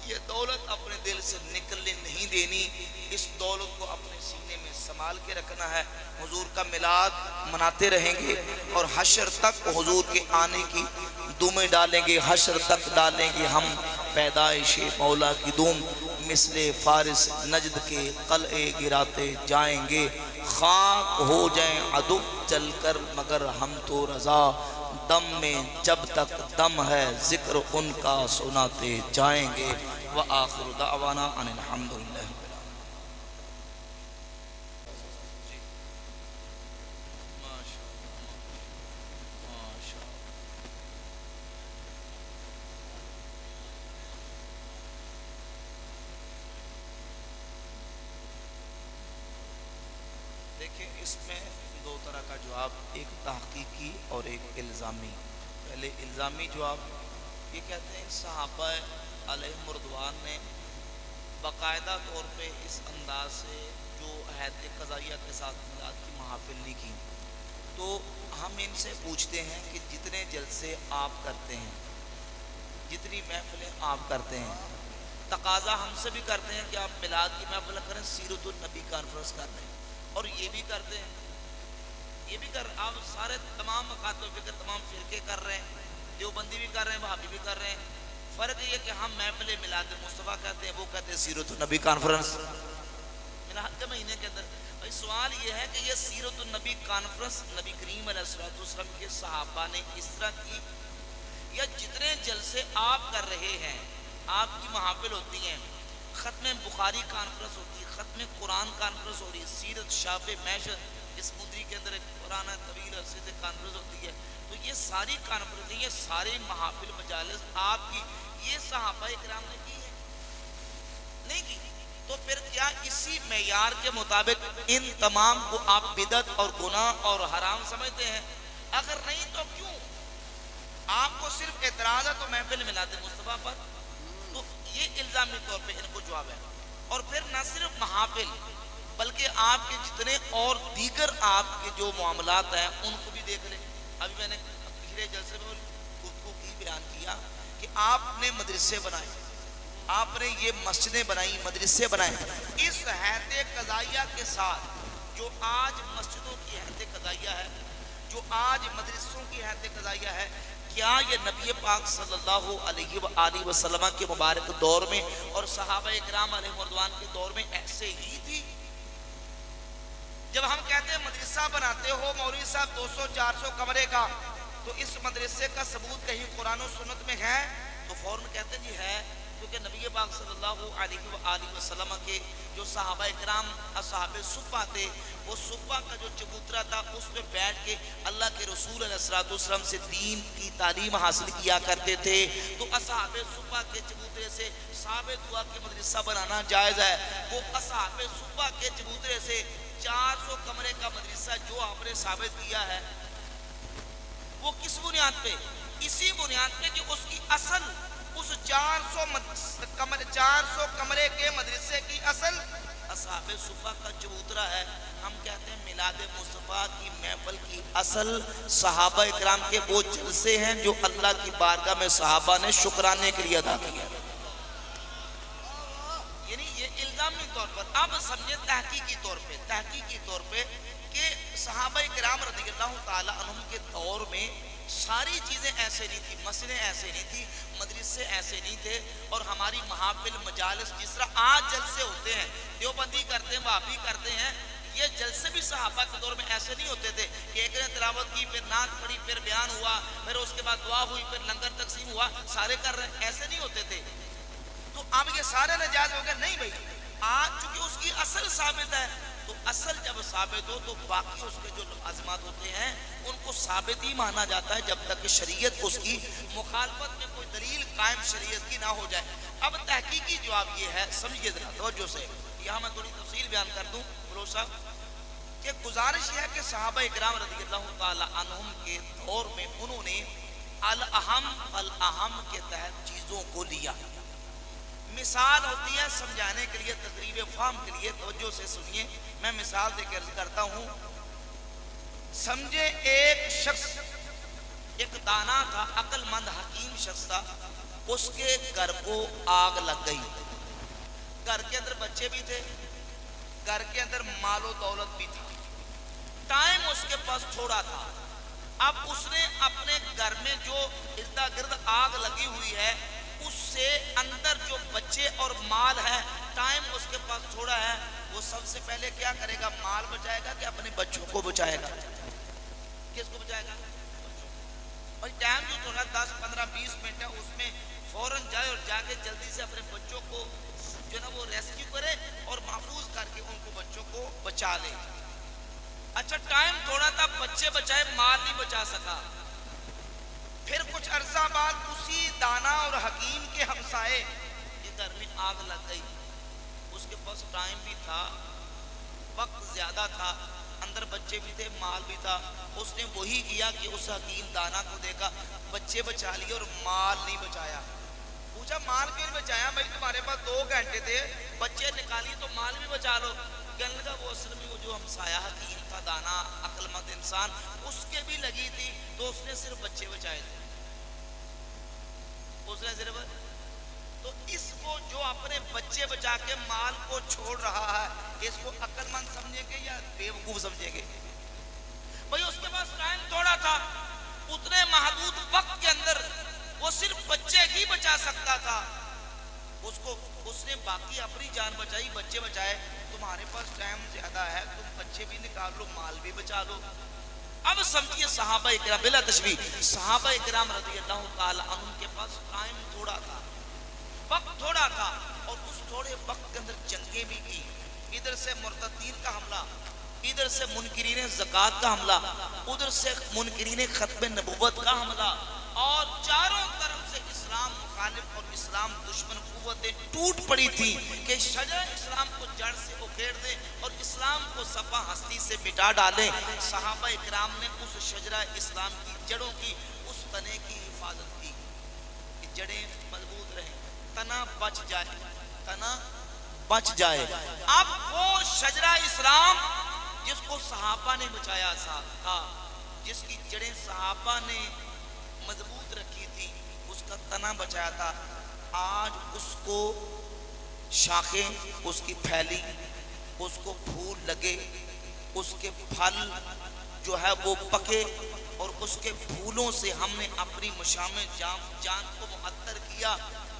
یہ دولت اپنے دل سے نکلنے نہیں دینی، اس دولت کو اپنے سینے میں سنبھال کے رکھنا ہے۔ حضور کا میلاد مناتے رہیں گے اور حشر تک حضور کے آنے کی دومیں ڈالیں گے، حشر تک ڈالیں گے ہم پیدائش مولا کی دوم، مثل فارس نجد کے قلعے گراتے جائیں گے، خاک ہو جائیں عدو چل کر مگر ہم تو رضا، دم میں جب تک دم ہے ذکر ان کا سناتے جائیں گے۔ وآخر دعوانا ان الحمدللہ۔ دیکھیں اس میں دو طرح کا جواب، ایک تحقیقی اور ایک الزامی۔ پہلے الزامی جواب، یہ کہتے ہیں صحابہ علیہ مردوان نے باقاعدہ طور پہ اس انداز سے جو حیات قضائیہ کے ساتھ میلاد کی محافل نہیں کی، تو ہم ان سے پوچھتے ہیں کہ جتنے جلسے آپ کرتے ہیں، جتنی محفلیں آپ کرتے ہیں، تقاضا ہم سے بھی کرتے ہیں کہ آپ میلاد کی محفل کریں، سیرت النبی کانفرنس کر لیں، اور یہ بھی کرتے ہیں، یہ بھی آپ سارے تمام مکاتب فکر تمام فرقے کر رہے ہیں، دیوبندی بھی کر رہے ہیں، وہابی بھی کر رہے ہیں۔ فرق یہ کہ ہم محفل میلاد مصطفیٰ کہتے ہیں، وہ کہتے ہیں سیرت النبی کانفرنس میلاد کے مہینے کے اندر۔ بھائی سوال یہ ہے کہ یہ سیرت النبی کانفرنس نبی کریم علیہ السلام کے صحابہ نے اس طرح کی، یا جتنے جلسے آپ کر رہے ہیں، آپ کی محافل ہوتی ہیں، ختم بخاری کانفرنس ہوتی ہے، ختم قرآن کانفرنس ہو رہی ہے، سیرت شاپ معیشت اس مندری کے اندر ایک قرآن طویل عرصے سے کانفرنس ہوتی ہے، تو یہ ساری کانفرنسیں، یہ سارے محافل مجالس آپ کی، یہ صحابہ اکرام نے کی ہے؟ نہیں کی۔ تو پھر کیا اسی معیار کے مطابق ان تمام کو آپ بدعت اور گناہ اور حرام سمجھتے ہیں؟ اگر نہیں تو کیوں؟ آپ کو صرف اعتراض ہے تو محفل میلاد مصطفیٰ پر، تو یہ الزامی طور پہ ان کو جواب ہے۔ اور پھر نہ صرف محافل بلکہ آپ کے جتنے اور دیگر آپ کے جو معاملات ہیں ان کو بھی دیکھ لیں۔ ابھی میں نے پچھلے جلسے میں گفتگو کی، بیان کیا کہ آپ نے مدرسے بنائے، آپ نے یہ مسجدیں بنائی، مدرسے بنائے، اس حیات قضائیہ کے ساتھ جو آج مسجدوں کی حیات قضائیہ ہے، جو آج مدرسوں کی حیات قضائیہ ہے، کیا یہ نبی پاک صلی اللہ علیہ وآلہ وسلم کے مبارک دور میں اور صحابہ اکرام علیہ رضوان کے دور میں ایسے ہی تھی؟ جب ہم کہتے ہیں مدرسہ بناتے ہو مولوی صاحب 200-400 کمرے کا، تو اس مدرسے کا ثبوت کہیں قرآن و سنت میں ہے؟ تو فوراً کہتے ہیں جی ہے، کیونکہ نبی پاک صلی اللہ علیہ وآلہ وسلم کے جو صحابہ اکرام اصحاب صفہ تھے، وہ صفہ کا جو چبوترا تھا اس میں بیٹھ کے اللہ کے رسول علیہ السلام سے دین کی تعلیم حاصل کیا کرتے تھے، تو اصحاب صفہ کے چبوترے سے ثابت ہوا کہ مدرسہ بنانا جائز ہے۔ وہ اصحاب صفہ کے چبوترے سے 400 کمرے کا مدرسہ جو آپ نے ثابت کیا ہے، وہ کس بنیاد پہ؟ اسی بنیاد پہ کہ اس کی اصل، اس 400 کمرے کے مدرسے کی اصل اصحاب صفہ کا چبوترا ہے۔ ہم کہتے ہیں میلاد مصطفیٰ کی محفل کی اصل صحابہ اکرام کے وہ جلسے ہیں جو اللہ کی بارگاہ میں صحابہ نے شکرانے کے لیے ادا کیا۔ یعنی یہ الزامی طور پر، اب سمجھے تحقیقی طور پہ کہ صحابہ کرام رضی اللہ تعالیٰ عنہم کے دور میں ساری چیزیں ایسے نہیں تھی، مسجدیں ایسے نہیں تھی، مدرسے ایسے نہیں تھے، اور ہماری محافل مجالس جس طرح آج جلسے ہوتے ہیں، دیوبندی کرتے ہیں، وہابی کرتے ہیں، یہ جلسے بھی صحابہ کے دور میں ایسے نہیں ہوتے تھے کہ ایک نے تلاوت کی، پھر نعت پڑھی، پھر بیان ہوا، پھر اس کے بعد دعا ہوئی، پھر لنگر تقسیم ہوا، سارے کر رہے ہیں، ایسے نہیں ہوتے تھے۔ تو اب یہ سارے نجائز ہو گئے؟ نہیں بھائی، آج چونکہ اس کی اصل ثابت ہے، تو اصل جب ثابت ہو تو باقی اس کے جو لازمات ہوتے ہیں ان کو ثابت ہی مانا جاتا ہے جب تک کہ شریعت اس کی مخالفت میں کوئی دلیل قائم شریعت کی نہ ہو جائے۔ اب تحقیقی جواب یہ ہے، سمجھیے ذرا توجہ سے، یہاں میں تھوڑی تفصیل بیان کر دوں بلو صاحب، کہ گزارش یہ ہے کہ صحابہ اکرام رضی اللہ تعالی عنہم کے دور میں انہوں نے الاہم فالاہم کے تحت چیزوں کو لیا۔ مثال ہوتی ہے سمجھانے کے لیے، تقریب فہم کے لیے، توجہ سے سنیے، میں مثال دے کے عرض کرتا ہوں۔ سمجھے ایک شخص، ایک دانا تھا، عقل مند حکیم شخص تھا، اس کے گھر کو آگ لگ گئی، گھر کے اندر بچے بھی تھے، گھر کے اندر مال و دولت بھی تھا، ٹائم اس کے پاس تھوڑا تھا۔ اب اس نے اپنے گھر میں جو ارد گرد آگ لگی ہوئی ہے اس سے اندر جو بچے اور مال ہے، ٹائم اس کے پاس تھوڑا ہے، وہ سب سے پہلے کیا کرے گا؟ مال بچائے گا کہ اپنے بچوں کو بچائے گا؟ کس کو بچائے گا؟ اور ٹائم جو تھوڑا 10 15 20 منٹ ہے، اس میں فوراً جائے اور جا کے جلدی سے اپنے بچوں کو جو نا وہ ریسکیو کرے اور محفوظ کر کے ان کو بچوں کو بچا لے۔ اچھا ٹائم تھوڑا تھا، بچے بچائے، مال نہیں بچا سکا۔ پھر کچھ عرصہ بعد اسی دانا اور حکیم کے ہمسائے کے گھر میں آگ لگ گئی، اس کے پاس ٹائم بھی تھا، وقت زیادہ تھا، اندر بچے بھی تھے، مال بھی تھا، اس نے وہی کیا کہ اس حکیم دانا کو دیکھا، بچے بچا لیے اور مال نہیں بچایا۔ پوچھا مال کیوں نہیں بچایا؟ بھائی تمہارے پاس 2 گھنٹے تھے، بچے نکالی تو مال بھی بچا لو۔ کہنے لگا وہ اصل میں وہ جو ہمسایہ حکیم تھا، دانا عقل مند انسان، اس کے بھی لگی تھی تو اس نے صرف بچے بچائے تھے، اس نے صرف۔ تو اس کو جو اپنے بچے بچا کے مال کو چھوڑ رہا ہے، اس کو عقل مند سمجھیں گے یا بیوقوف سمجھیں گے؟ بھائی اس کے پاس ٹائم تھوڑا تھا، اتنے محدود وقت کے اندر وہ صرف بچے ہی بچا سکتا تھا، اس نے باقی اپنی جان بچائی، بچے بچائے۔ تمہارے پاس ٹائم زیادہ ہے، تم بچے بھی نکال لو، مال بھی بچا لو۔ اب سمجھیے صحابہ اکرام بلا تشبیہ، صحابہ اکرام رضی اللہ تعالی عنہ کے پاس ٹائم تھوڑا تھا، وقت تھوڑا تھا، اور اس تھوڑے وقت کے اندر جنگیں بھی کی۔ ادھر سے مرتدین کا حملہ، ادھر سے منکرین زکوٰۃ کا حملہ، ادھر سے منکرین ختم نبوت کا حملہ، اور چاروں طرف سے اسلام مخالف اور اسلام دشمن قوتیں ٹوٹ پڑی تھی کہ شجرہ اسلام کو جڑ سے اکھیڑ دیں اور اسلام کو صفحہ ہستی سے مٹا ڈالیں۔ صحابہ اکرام نے اس شجرہ اسلام کی جڑوں کی، اس تنے کی حفاظت کی کہ جڑیں مضبوط رہیں، تنا بچ جائے، تنا بچ جائے۔ اب وہ شجرہ اسلام جس کو صحابہ نے بچایا تھا، جس کی جڑیں صحابہ نے مضبوط رکھی تھی، اس کا تنا بچایا تھا، آج اس کو شاخیں اس کی پھیلی، اس کو پھول لگے، اس کے پھل جو ہے وہ پکے، اور اس کے پھولوں سے ہم نے اپنی مشام جان کو معطر کیا۔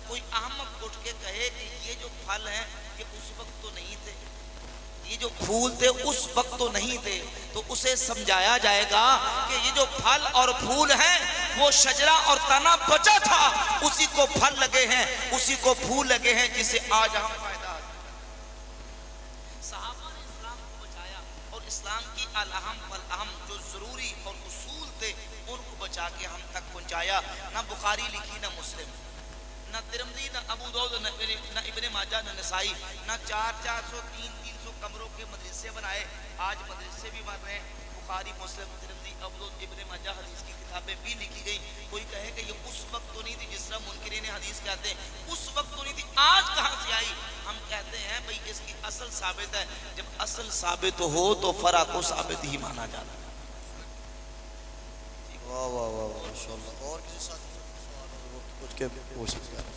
کوئی احمق اٹھ کے کہے کہ یہ جو پھل ہیں یہ اس وقت تو نہیں تھے، یہ جو پھول تھے اس وقت تو نہیں تھے، تو اسے سمجھایا جائے گا کہ یہ جو پھل اور پھول ہیں وہ شجرہ اور تنا بچا تھا، اسی کو پھل لگے ہیں، اسی کو پھول لگے ہیں، جسے آج ہم فائدہ حاصل۔ صحابہ نے اسلام کو بچایا، اور اسلام کی الاہم فالاہم جو ضروری اور اصول تھے ان کو بچا کے ہم تک پہنچایا۔ نہ بخاری لکھی، نہ مسلم، نہ ترمذی، نہ ابو داؤد، نہ ابن ماجہ، نہ نسائی، نہ 400 300 کمروں کے مدرسے بنائے، آج مدرسے بھی بن رہے ہیں۔ بخاری، مسلم، ترمذی، ابو داؤد، ابن ماجہ حدیث کی کتابیں بھی لکھی گئی۔ کوئی کہے کہ یہ اس وقت تو نہیں تھی، جس طرح منکرین حدیث کہتے ہیں اس وقت تو نہیں تھی، آج کہاں سے آئی؟ ہم کہتے ہیں بھئی اس کی اصل ثابت ہے، جب اصل ثابت ہو تو فرع کو ثابت ہی مانا جاتا ہے۔ واہ واہ واہ ماشاءاللہ۔ اور کسی ساتھ کچھ کے پوچھ سکتے ہیں؟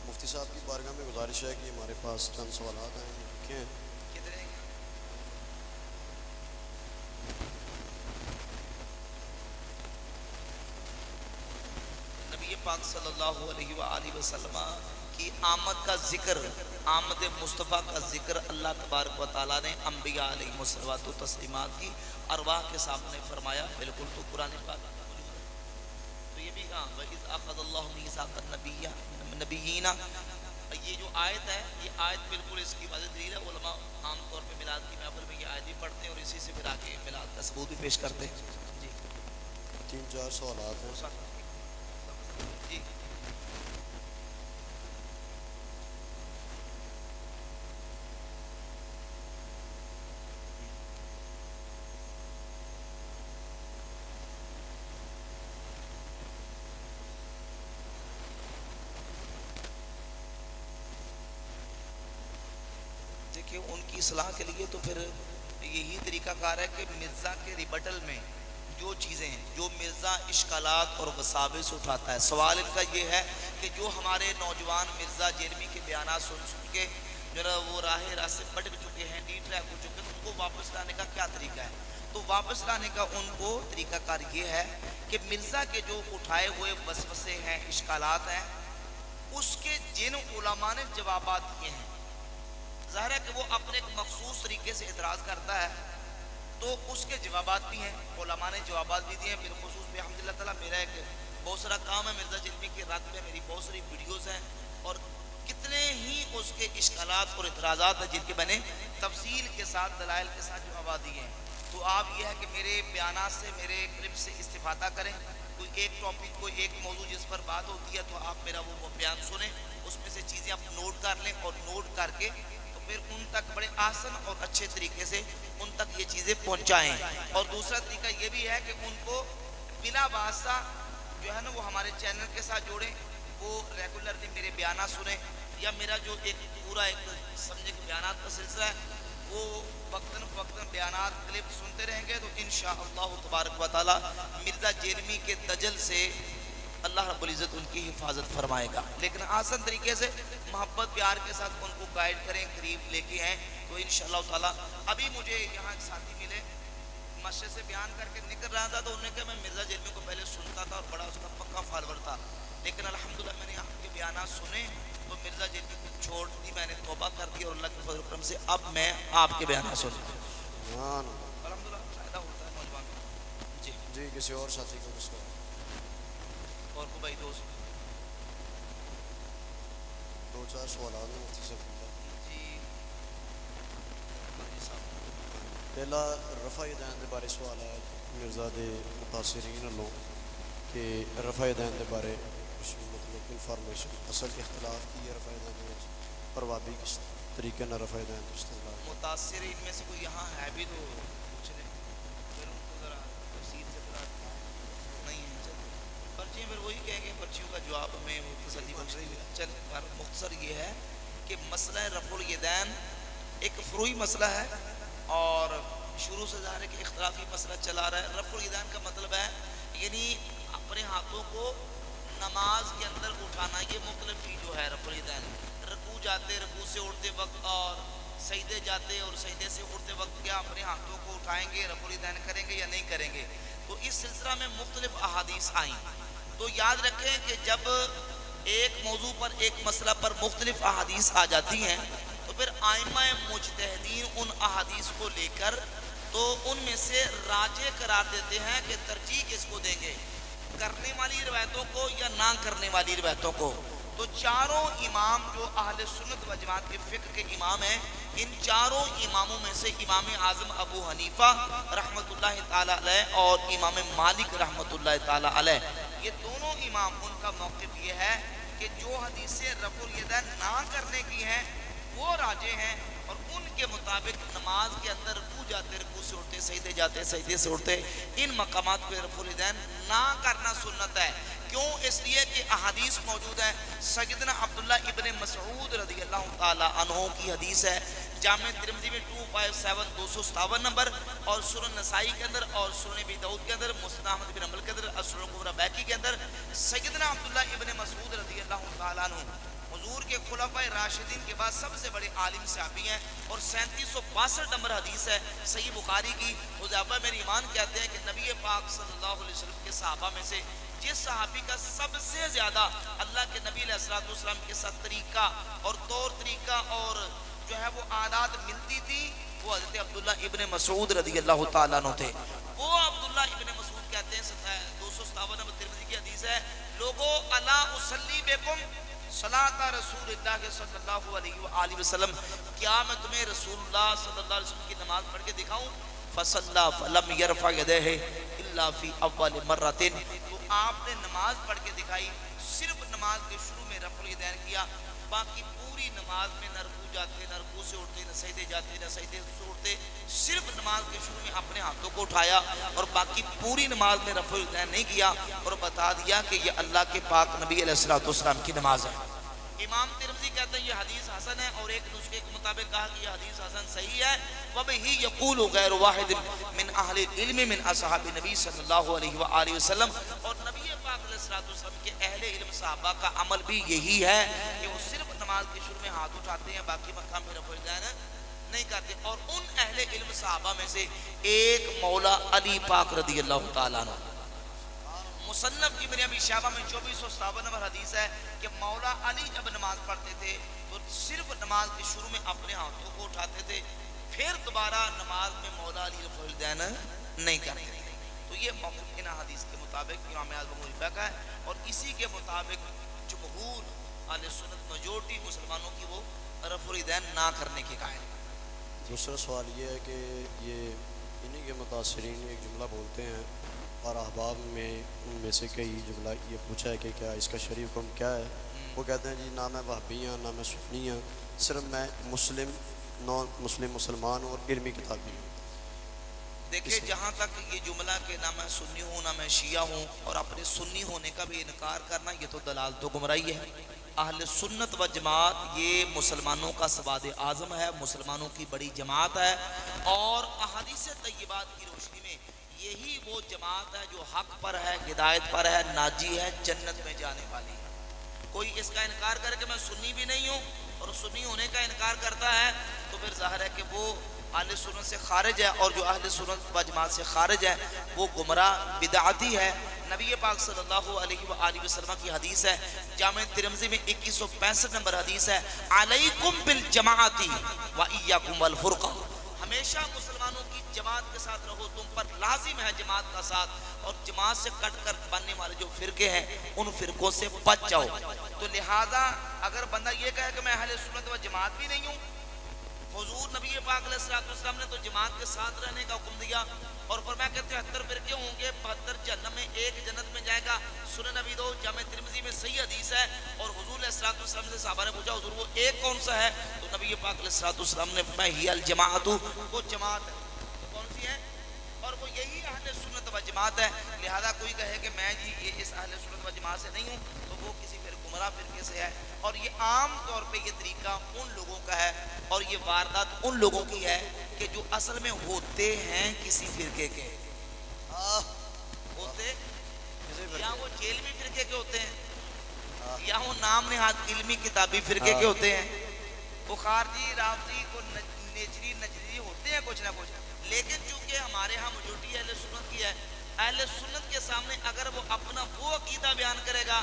مفتی صاحب کی بارگاہ میں گزارش ہے کہ ہمارے پاس چند سوالات ہیں، لکھے ہیں۔ نبی پاک صلی اللہ علیہ وآلہ وسلم کی آمد کا ذکر، آمد مصطفیٰ کا ذکر اللہ تبارک و تعالیٰ نے انبیاء علیہ الصلوۃ والتسلیمات کی ارواح کے سامنے فرمایا۔ بالکل، تو قرآن پاک تو یہ بھی کہا وَإِذْ أَخَذَ اللَّهُ مِيثَاقَ النَّبِيِّينَ، یہ جو آیت ہے، یہ آیت بالکل اس کی واضح دلیل ہے۔ علماء عام طور پہ میلاد کی محفل میں یہ آیت بھی پڑھتے ہیں اور اسی سے پھر آگے میلاد کا ثبوت بھی پیش کرتے ہیں۔ جی 3-4 سوالات ہیں۔ جی دیکھیں، ان کی اصلاح کے لیے تو پھر یہی طریقہ کار ہے کہ مرزا کے ریبٹل میں جو چیزیں ہیں، جو مرزا اشکالات اور وساوس اٹھاتا ہے، سوال ان کا یہ ہے کہ جو ہمارے نوجوان مرزا جیلمی کے بیانات سن کے جو ہے وہ راہ سے بھٹک چکے ہیں، ڈی ٹریک ہو چکے ہیں، ان کو واپس لانے کا کیا طریقہ ہے؟ تو واپس لانے کا ان کو طریقہ کار یہ ہے کہ مرزا کے جو اٹھائے ہوئے وسوسے ہیں، اشکالات ہیں، اس کے جن علماء نے جوابات دیے ہیں، ظاہر ہے کہ وہ اپنے ایک مخصوص طریقے سے اعتراض کرتا ہے، تو اس کے جوابات بھی ہیں، علماء نے جوابات بھی دیے ہیں۔ بالخصوص بھی الحمدللہ تعالیٰ میرا ایک بہت سارا کام ہے مرزا جلمی کے رد میں، میری بہت ساری ویڈیوز ہیں، اور کتنے ہی اس کے اشکالات اور اعتراضات ہیں جن کے میں نے تفصیل کے ساتھ دلائل کے ساتھ جوابات دیے ہیں۔ تو آپ یہ ہے کہ میرے بیانات سے، میرے کلپ سے استفادہ کریں، کوئی ایک ٹاپک، کوئی ایک موضوع جس پر بات ہوتی ہے تو آپ میرا وہ بیان سنیں، اس میں سے چیزیں آپ نوٹ کر لیں، اور نوٹ کر کے پھر ان تک بڑے آسان اور اچھے طریقے سے ان تک یہ چیزیں پہنچائیں۔ اور دوسرا طریقہ یہ بھی ہے کہ ان کو بلا واسطہ جو ہے نا وہ ہمارے چینل کے ساتھ جوڑیں، وہ ریگولرلی میرے بیانات سنیں، یا میرا جو ایک پورا ایک سمجھے کہ بیانات کا سلسلہ ہے وہ وقتاً فوقتاً بیانات کلپ سنتے رہیں گے تو انشاءاللہ تبارک و تعالی مرزا جیرمی کے دجل سے اللہ رب العزت ان کی حفاظت فرمائے گا، لیکن آسان طریقے سے محبت پیار کے ساتھ ان کو گائیڈ کریں، قریب لے کے آئیں تو انشاءاللہ تعالی۔ ابھی مجھے یہاں ایک ساتھی ملے، مسجد سے بیان کر کے نکل رہا تھا تو انہوں نے کہا میں مرزا جیرمی کو پہلے سنتا تھا اور بڑا اس کا پکا فالوور تھا، لیکن الحمدللہ میں نے آپ کے بیانات سنے تو مرزا جیرمی کو چھوڑ دی، میں نے توبہ کر دی اور اللہ کے فضل و کرم سے اب میں آپ کے بیانات سنتا ہوں۔ سبحان اللہ۔ الحمدللہ فائدہ ہوتا ہے نوجوان کو۔ جی جی کسی اور ساتھی کو اس کو اور کو بھائی دوست دو چار سوالات ہیں مفتی صاحب کا۔ جی مفتی صاحب پہلا رفع دین کے بارے سوال ہے مرزا دے متاثرین والوں کہ رفع دین کے بارے کچھ مطلب انفارمیشن اصل اختلاف کی ہے رفع دین میں اور وابی کس طریقے نہ رفع دین کو استعمال متاثر ان میں سے کوئی یہاں ہے بھی تو پوچھ لیں، پھر ان کو ذرا تفصیل سے بتا نہیں ہے، چل پرچیاں پھر وہی کہیں گے، پرچیوں کا جواب ہمیں وہ تسلی بخش رہی ہے۔ چل پر مختصر یہ ہے کہ مسئلہ رفع الیدین ایک فروعی مسئلہ ہے اور شروع سے ظاہر ہے کہ اختلافی مسئلہ چلا رہا ہے۔ رفع الیدین کا مطلب ہے یعنی اپنے ہاتھوں کو نماز کے اندر اٹھانا، یہ مطلب ہی جو ہے رفع الیدین، رکوع جاتے، رکوع سے اٹھتے وقت اور سجدے جاتے اور سجدے سے اٹھتے وقت کیا اپنے ہاتھوں کو اٹھائیں گے، رفع الیدین کریں گے یا نہیں کریں گے؟ تو اس سلسلہ میں مختلف احادیث آئیں، تو یاد رکھیں کہ جب ایک موضوع پر ایک مسئلہ پر مختلف احادیث آ جاتی ہیں تو پھر ائمہ مجتہدین ان احادیث کو لے کر تو ان میں سے راجح قرار دیتے ہیں کہ ترجیح کس کو دیں گے، کرنے والی روایتوں کو یا نہ کرنے والی روایتوں کو۔ تو چاروں امام جو اہل سنت و جماعت کے فقہ کے امام ہیں، ان چاروں اماموں میں سے امام اعظم ابو حنیفہ رحمۃ اللہ تعالی علیہ اور امام مالک رحمۃ اللہ تعالی علیہ، یہ دونوں امام ان کا موقف یہ ہے کہ جو حدیثیں رفع الیدین نہ کرنے کی ہیں وہ راجح ہیں، اور ان کے مطابق نماز کے اندر رکوع جاتے، رکوع سے اٹھتے، سجدے جاتے، سجدے سے اٹھتے، ان مقامات پہ رفع الیدین نہ کرنا سنت ہے۔ کیوں؟ اس لیے کہ احادیث موجود ہے۔ سیدنا عبداللہ ابن مسعود رضی اللہ تعالی عنہ کی حدیث ہے، جامع ترمذی میں 257 257 نمبر، اور سنن نسائی کے اندر اور سنن ابی داؤد کے اندر، مسند احمد بن حنبل کے اندر، السنن الکبری بیہقی کے اندر، سیدنا عبداللہ ابن مسعود رضی اللہ تعالی عنہ حضور کے خلفائے راشدین کے بعد سب سے بڑے عالم صحابی ہیں، اور 3762 نمبر حدیث ہے صحیح بخاری کی۔ حذیفہ میرے ایمان کہتے ہیں کہ نبی پاک صلی اللہ علیہ وسلم کے صحابہ میں سے جس صحابی کا سب سے زیادہ اللہ کے نبی علیہ السلام کے ساتھ طریقہ اور طور طریقہ اور جو ہے وہ عادات ملتی تھی وہ حضرت عبداللہ ابن مسعود رضی اللہ تعالیٰ عنہ تھے۔ وہ عبداللہ ابن مسعود کہتے ہیں 257 نمبر ترمذی کی حدیث ہے، لوگو الا اصلی بکم صلاۃ رسول اللہ صلی اللہ علیہ وآلہ وسلم، کیا میں تمہیں رسول اللہ صلی اللہ علیہ وسلم کی نماز پڑھ کے دکھاؤں؟ فصلی فلم یرفع یدیہ الا فی اول مرۃ، تو آپ نے نماز پڑھ کے دکھائی، صرف نماز کے شروع میں رفع الیدین کیا، باقی پوری نماز میں نہ رکوع جاتے، نہ رکوع سے اٹھتے، نہ سجدے جاتے، نہ سجدے سے اٹھتے، صرف نماز کے شروع میں اپنے ہاتھوں کو اٹھایا اور باقی پوری نماز میں رفع الیدین نہیں کیا، اور بتا دیا کہ یہ اللہ کے پاک نبی علیہ السلام کی نماز ہے۔ امام ترمذی کہتے ہیں یہ حدیث حسن ہے، اور ایک نسخے کے مطابق کہا کہ یہ حدیث حسن صحیح ہے، وَبِهِ يَقُولُ غَيْرُ وَاحِدٍ مِّنْ أَهْلِ الْعِلْمِ مِنْ أَصْحَابِ النَّبِي صلی اللہ علیہ وآلہ وسلم، اور نبی پاک علیہ السلام کے اہل علم صحابہ کا عمل بھی یہی ہے کہ وہ صرف نماز کے شروع میں ہاتھ اٹھاتے ہیں، باقی مقام میں رفع الیدین نہیں کرتے۔ اور ان اہل علم صحابہ میں سے ایک مولا علی پاک رضی اللہ تعالیٰ عنہ، مصنف ابن ابی شیبہ میں 2457 نمبر حدیث ہے کہ مولا علی جب نماز پڑھتے تھے تو صرف نماز کے شروع میں اپنے ہاتھوں کو اٹھاتے تھے، پھر دوبارہ نماز میں مولا علی رفع الیدین نہیں کرتے تھے۔ تو یہ موقف ان حدیث کے مطابق امام اعظم ابو حنیفہ کا ہے، اور اسی کے مطابق جمہور اہل سنت میجورٹی مسلمانوں کی وہ رفع الیدین نہ کرنے کے قائل۔ دوسرا سوال یہ ہے کہ یہ انہی کے متاثرین ایک جملہ بولتے ہیں، اور احباب میں ان میں سے کئی جملہ یہ پوچھا ہے کہ کیا اس کا شریف حکم کیا ہے؟ وہ کہتے ہیں جی نہ میں وہابی ہوں، نہ میں سنی ہوں، صرف میں مسلم نان مسلم مسلمان ہوں اور علمی کتابی ہوں۔ دیکھیں جہاں تک یہ جملہ کہ نہ میں سنی ہوں نہ میں شیعہ ہوں اور اپنے سنی ہونے کا بھی انکار کرنا، یہ تو دلال تو گمراہی ہے۔ اہل سنت و جماعت یہ مسلمانوں کا سواد اعظم ہے، مسلمانوں کی بڑی جماعت ہے، اور احادیث طیبات کی روشنی میں یہی وہ جماعت ہے جو حق پر ہے، ہدایت پر ہے، ناجی ہے، جنت میں جانے والی ہے۔ کوئی اس کا انکار کرے کہ میں سنی بھی نہیں ہوں اور سنی ہونے کا انکار کرتا ہے تو پھر ظاہر ہے کہ وہ اہل سنت سے خارج ہے، اور جو اہل سنت و جماعت سے خارج ہے وہ گمراہ بدعتی ہے۔ نبی پاک صلی اللہ علیہ وآلہ وسلم کی حدیث ہے، جامع ترمذی میں 2165 نمبر حدیث ہے، علیکم بالجماعت وإیاکم والفرقہ، ہمیشہ مسلمانوں کی جماعت کے ساتھ رہو، تم پر لازم ہے جماعت کا ساتھ، اور جماعت سے کٹ کر بننے والے جو فرقے ہیں ان فرقوں سے بچ جاؤ۔ تو لہٰذا اگر بندہ یہ کہے کہ میں اہل سنت و جماعت بھی نہیں ہوں، حضور نبی پاک علیہ السلام نے تو جماعت کے ساتھ رہنے کا حکم دیا، اور فرمایا کہ 73 فرقے ہوں گے، 72 جہنم میں، ایک جنت میں جائے گا۔ سنن نبی دو جامع ترمذی میں صحیح حدیث ہے، اور حضور علیہ السلام سے صحابہ نے پوچھا حضور وہ ایک کون سا ہے؟ تو نبی پاک علیہ السلام نے فرمایا ہی الجماعت، وہ جماعت ہے۔ تو کون سی ہے؟ اور وہ یہی اہل سنت و جماعت ہے۔ لہذا کوئی کہے کہ میں جی یہ اس اہل سنت و جماعت سے نہیں ہوں تو وہ کسی پھر گمراہ فرقے سے ہے، اور یہ عام طور پہ یہ طریقہ ان لوگوں کا ہے اور یہ واردات ان لوگوں کی ہے کہ جو اصل میں ہوتے ہیں کسی فرقے کے، ہوتے یا وہ جیلمی فرقے کے ہوتے ہیں یا وہ نام نہاد علمی کتابی فرقے کے ہوتے ہیں، وہ خارجی رافضی کو نجری ہوتے ہیں کچھ نہ کچھ، لیکن چونکہ ہمارے ہاں میجورٹی اہل سنت کی ہے، اہل سنت کے سامنے اگر وہ اپنا وہ عقیدہ بیان کرے گا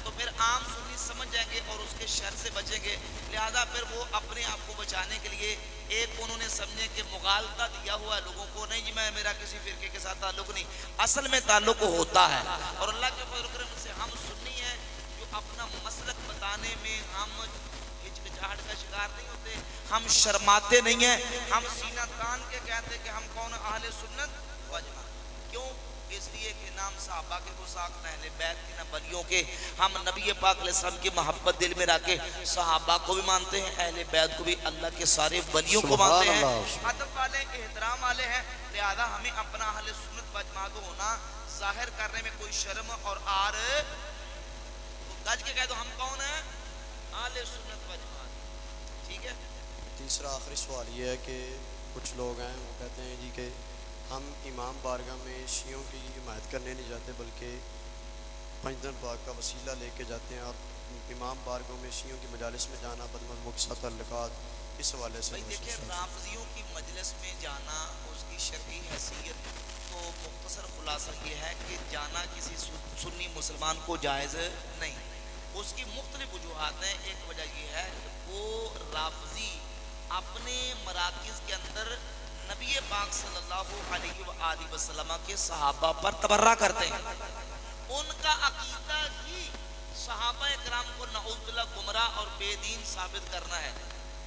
تو پھر عام سنی سمجھ جائیں گے اور اس کے شر سے بچیں گے، لہذا پھر وہ اپنے آپ کو بچانے کے لیے ایک انہوں نے سمجھے کہ مغالطہ دیا ہوا ہے لوگوں کو، نہیں جی میرا کسی فرقے کے ساتھ تعلق نہیں، اصل میں تعلق ہوتا ہے، اور اللہ کے فضل و کرم سے ہم سنی ہیں جو اپنا مسلک بتانے میں ہم ہچکچاہٹ کا شکار نہیں ہوتے، ہم شرماتے نہیں ہیں، ہم سینہ تان کے کہتے کہ ہم کون اہل سنت و جماعت۔ کیوں؟ اس لیے کہ نام صحابہ کے گستاخ، نہ اہل بیت کے، نہ ولیوں کے، ہم نبی پاک علیہ السلام کی محبت دل میں رکھ کے صحابہ کو بھی مانتے ہیں، اہل بیت کو بھی، اللہ کے سارے ولیوں کو مانتے ہیں، ادب والے احترام والے ہیں، لہذا ہمیں اپنا اہل سنت و جماعت ہونا ظاہر کرنے میں کوئی شرم اور آر گج کے کہہ دو ہم کون ہیں؟ اہل سنت و جماعت۔ ٹھیک ہے۔ تیسرا آخری سوال یہ ہے کہ کچھ لوگ ہیں وہ کہتے ہیں جی کہ ہم امام بارگاہ میں شیعوں کی حمایت کرنے نہیں جاتے بلکہ پنجتن پاک کا وسیلہ لے کے جاتے ہیں، اور امام بارگاہ میں شیعوں کی مجالس میں جانا بدمذہبوں کے ساتھ تعلقات اس حوالے سے۔ دیکھیں رافضیوں کی مجلس میں جانا اس کی شرعی حیثیت تو مختصر خلاصہ یہ ہے کہ جانا کسی سنی مسلمان کو جائز نہیں، اس کی مختلف وجوہات ہیں۔ ایک وجہ یہ ہے کہ وہ رافضی اپنے مراکز کے اندر نبی پاک صلی اللہ علیہ وآلہ وسلم کے صحابہ پر تبرہ کرتے ہیں، ان کا عقیدہ ہی صحابہ اکرام کو نعوذ باللہ گمراہ اور بے دین ثابت کرنا ہے،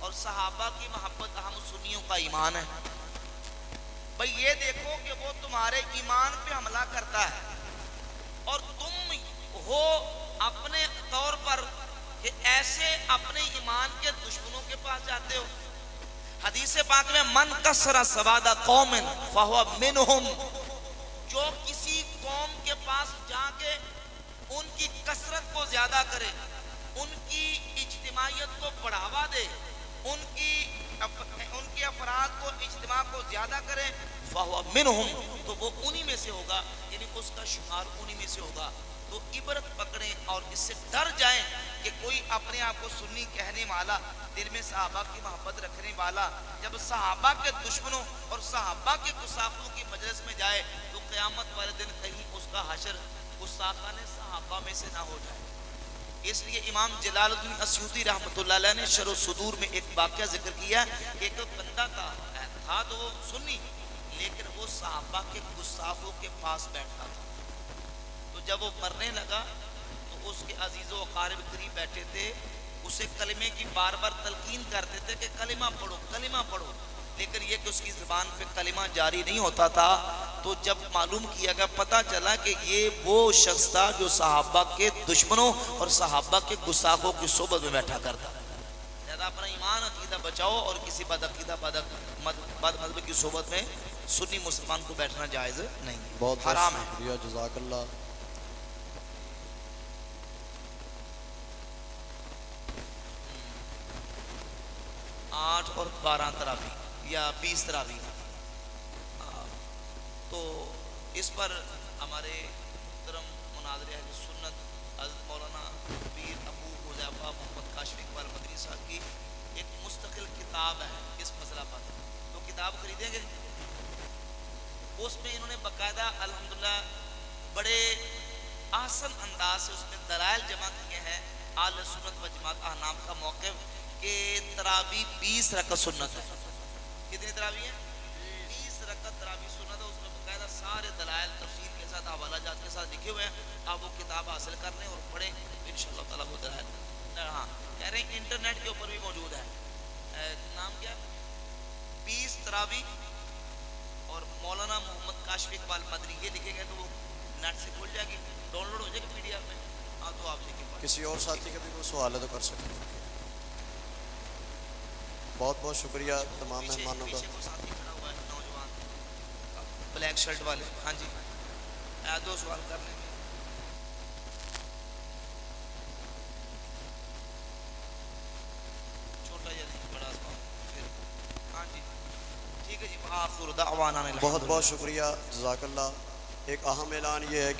اور صحابہ کی محبت ہم سنیوں کا ایمان ہے۔ بھئی یہ دیکھو کہ وہ تمہارے ایمان پہ حملہ کرتا ہے اور تم ہو اپنے طور پر کہ ایسے اپنے ایمان کے دشمنوں کے پاس جاتے ہو۔ حدیث پاک میں من کسر سواد قوم فہو منہم، جو کسی قوم کے پاس جا کے ان کی کثرت کو زیادہ کرے، ان کی اجتماعیت کو بڑھاوا دے، ان کی افراد کو اجتماع کو زیادہ کرے، فہو منہم، تو وہ انہی میں سے ہوگا، یعنی اس کا شمار انہی میں سے ہوگا۔ تو عبرت پکڑیں اور اس سے ڈر جائیں کہ کوئی اپنے آپ کو سنی کہنے والا، دل میں صحابہ کی محبت رکھنے والا، جب صحابہ کے دشمنوں اور صحابہ کے گستاخوں کی مجلس میں جائے تو قیامت والے دن کہیں اس کا حشر گستاخان صحابہ میں سے نہ ہو جائے۔ اس لیے امام جلال الدین اسیوطی رحمۃ اللہ علیہ نے شرح الصدور میں ایک واقعہ ذکر کیا کہ ایک بندہ تھا تو وہ سنی، لیکن وہ صحابہ کے گستاخوں کے پاس بیٹھا تھا، تو جب وہ مرنے لگا تو اس کے عزیز و اقارب قریب بیٹھے تھے، اسے کلمے کی بار بار تلقین کرتے تھے کہ کلمہ پڑھو کلمہ پڑھو، لیکن یہ کہ اس کی زبان پہ کلمہ جاری نہیں ہوتا تھا۔ تو جب معلوم کیا گیا، پتہ چلا کہ یہ وہ شخص تھا جو صحابہ کے دشمنوں اور صحابہ کے گستاخوں کی صحبت میں بیٹھا کرتا۔ لہذا اپنا ایمان عقیدہ بچاؤ اور کسی بد عقیدہ بد مذہب کی صحبت میں سنی مسلمان کو بیٹھنا جائز نہیں ہے، بہت حرام ہے۔ شکریہ، جزاک اللہ۔ 8 اور 12 تراویح یا 20 تراویح، تو اس پر ہمارے محترم مناظر اہل سنت حضرت مولانا پیر ابو حذیفہ محمد کاشف اقبال مدنی صاحب کی ایک مستقل کتاب ہے اس مسئلہ پر، تو کتاب خریدیں گے؟ اس میں انہوں نے باقاعدہ الحمدللہ بڑے آسن انداز سے اس میں دلائل جمع کیے ہیں اہل سنت و جماعت احناف کا موقف کہ تراویح 20 رکعت سنت ہے۔ کتنی تراویح ہیں؟ 20 رکعت تراویح سنت ہے۔ اس میں باقاعدہ سارے دلائل تفصیل کے ساتھ حوالہ جات کے ساتھ لکھے ہوئے ہیں، آپ وہ کتاب حاصل کر لیں اور پڑھیں انشاءاللہ تعالیٰ وہ دلائل۔ ہاں کہہ رہے ہیں انٹرنیٹ کے اوپر بھی موجود ہے، نام کیا؟ 20 تراویح اور مولانا محمد کاشف اقبال مدنی، یہ لکھیں گے تو وہ نیٹ سے کھل جائے گی، ڈاؤن لوڈ ہو جائے گی پی ڈی ایف میں۔ ہاں تو آپ لکھیں۔ کسی اور ساتھی کا بھی کوئی سوال ہے تو کر سکتے ہیں۔ بہت بہت شکریہ تمام مہمانوں کا۔ پیچھے کو ساتھی کھڑا ہوا ہے نوجوان بلیک شرٹ والے، ہاں جی 2 سوال کر لیں گے۔ چھوٹا یا نہیں بڑا سوال پھر؟ ہاں جی ٹھیک ہے جی۔ آخر دعوانا بہت بہت شکریہ، جزاک اللہ۔ ایک اہم اعلان یہ ہے کہ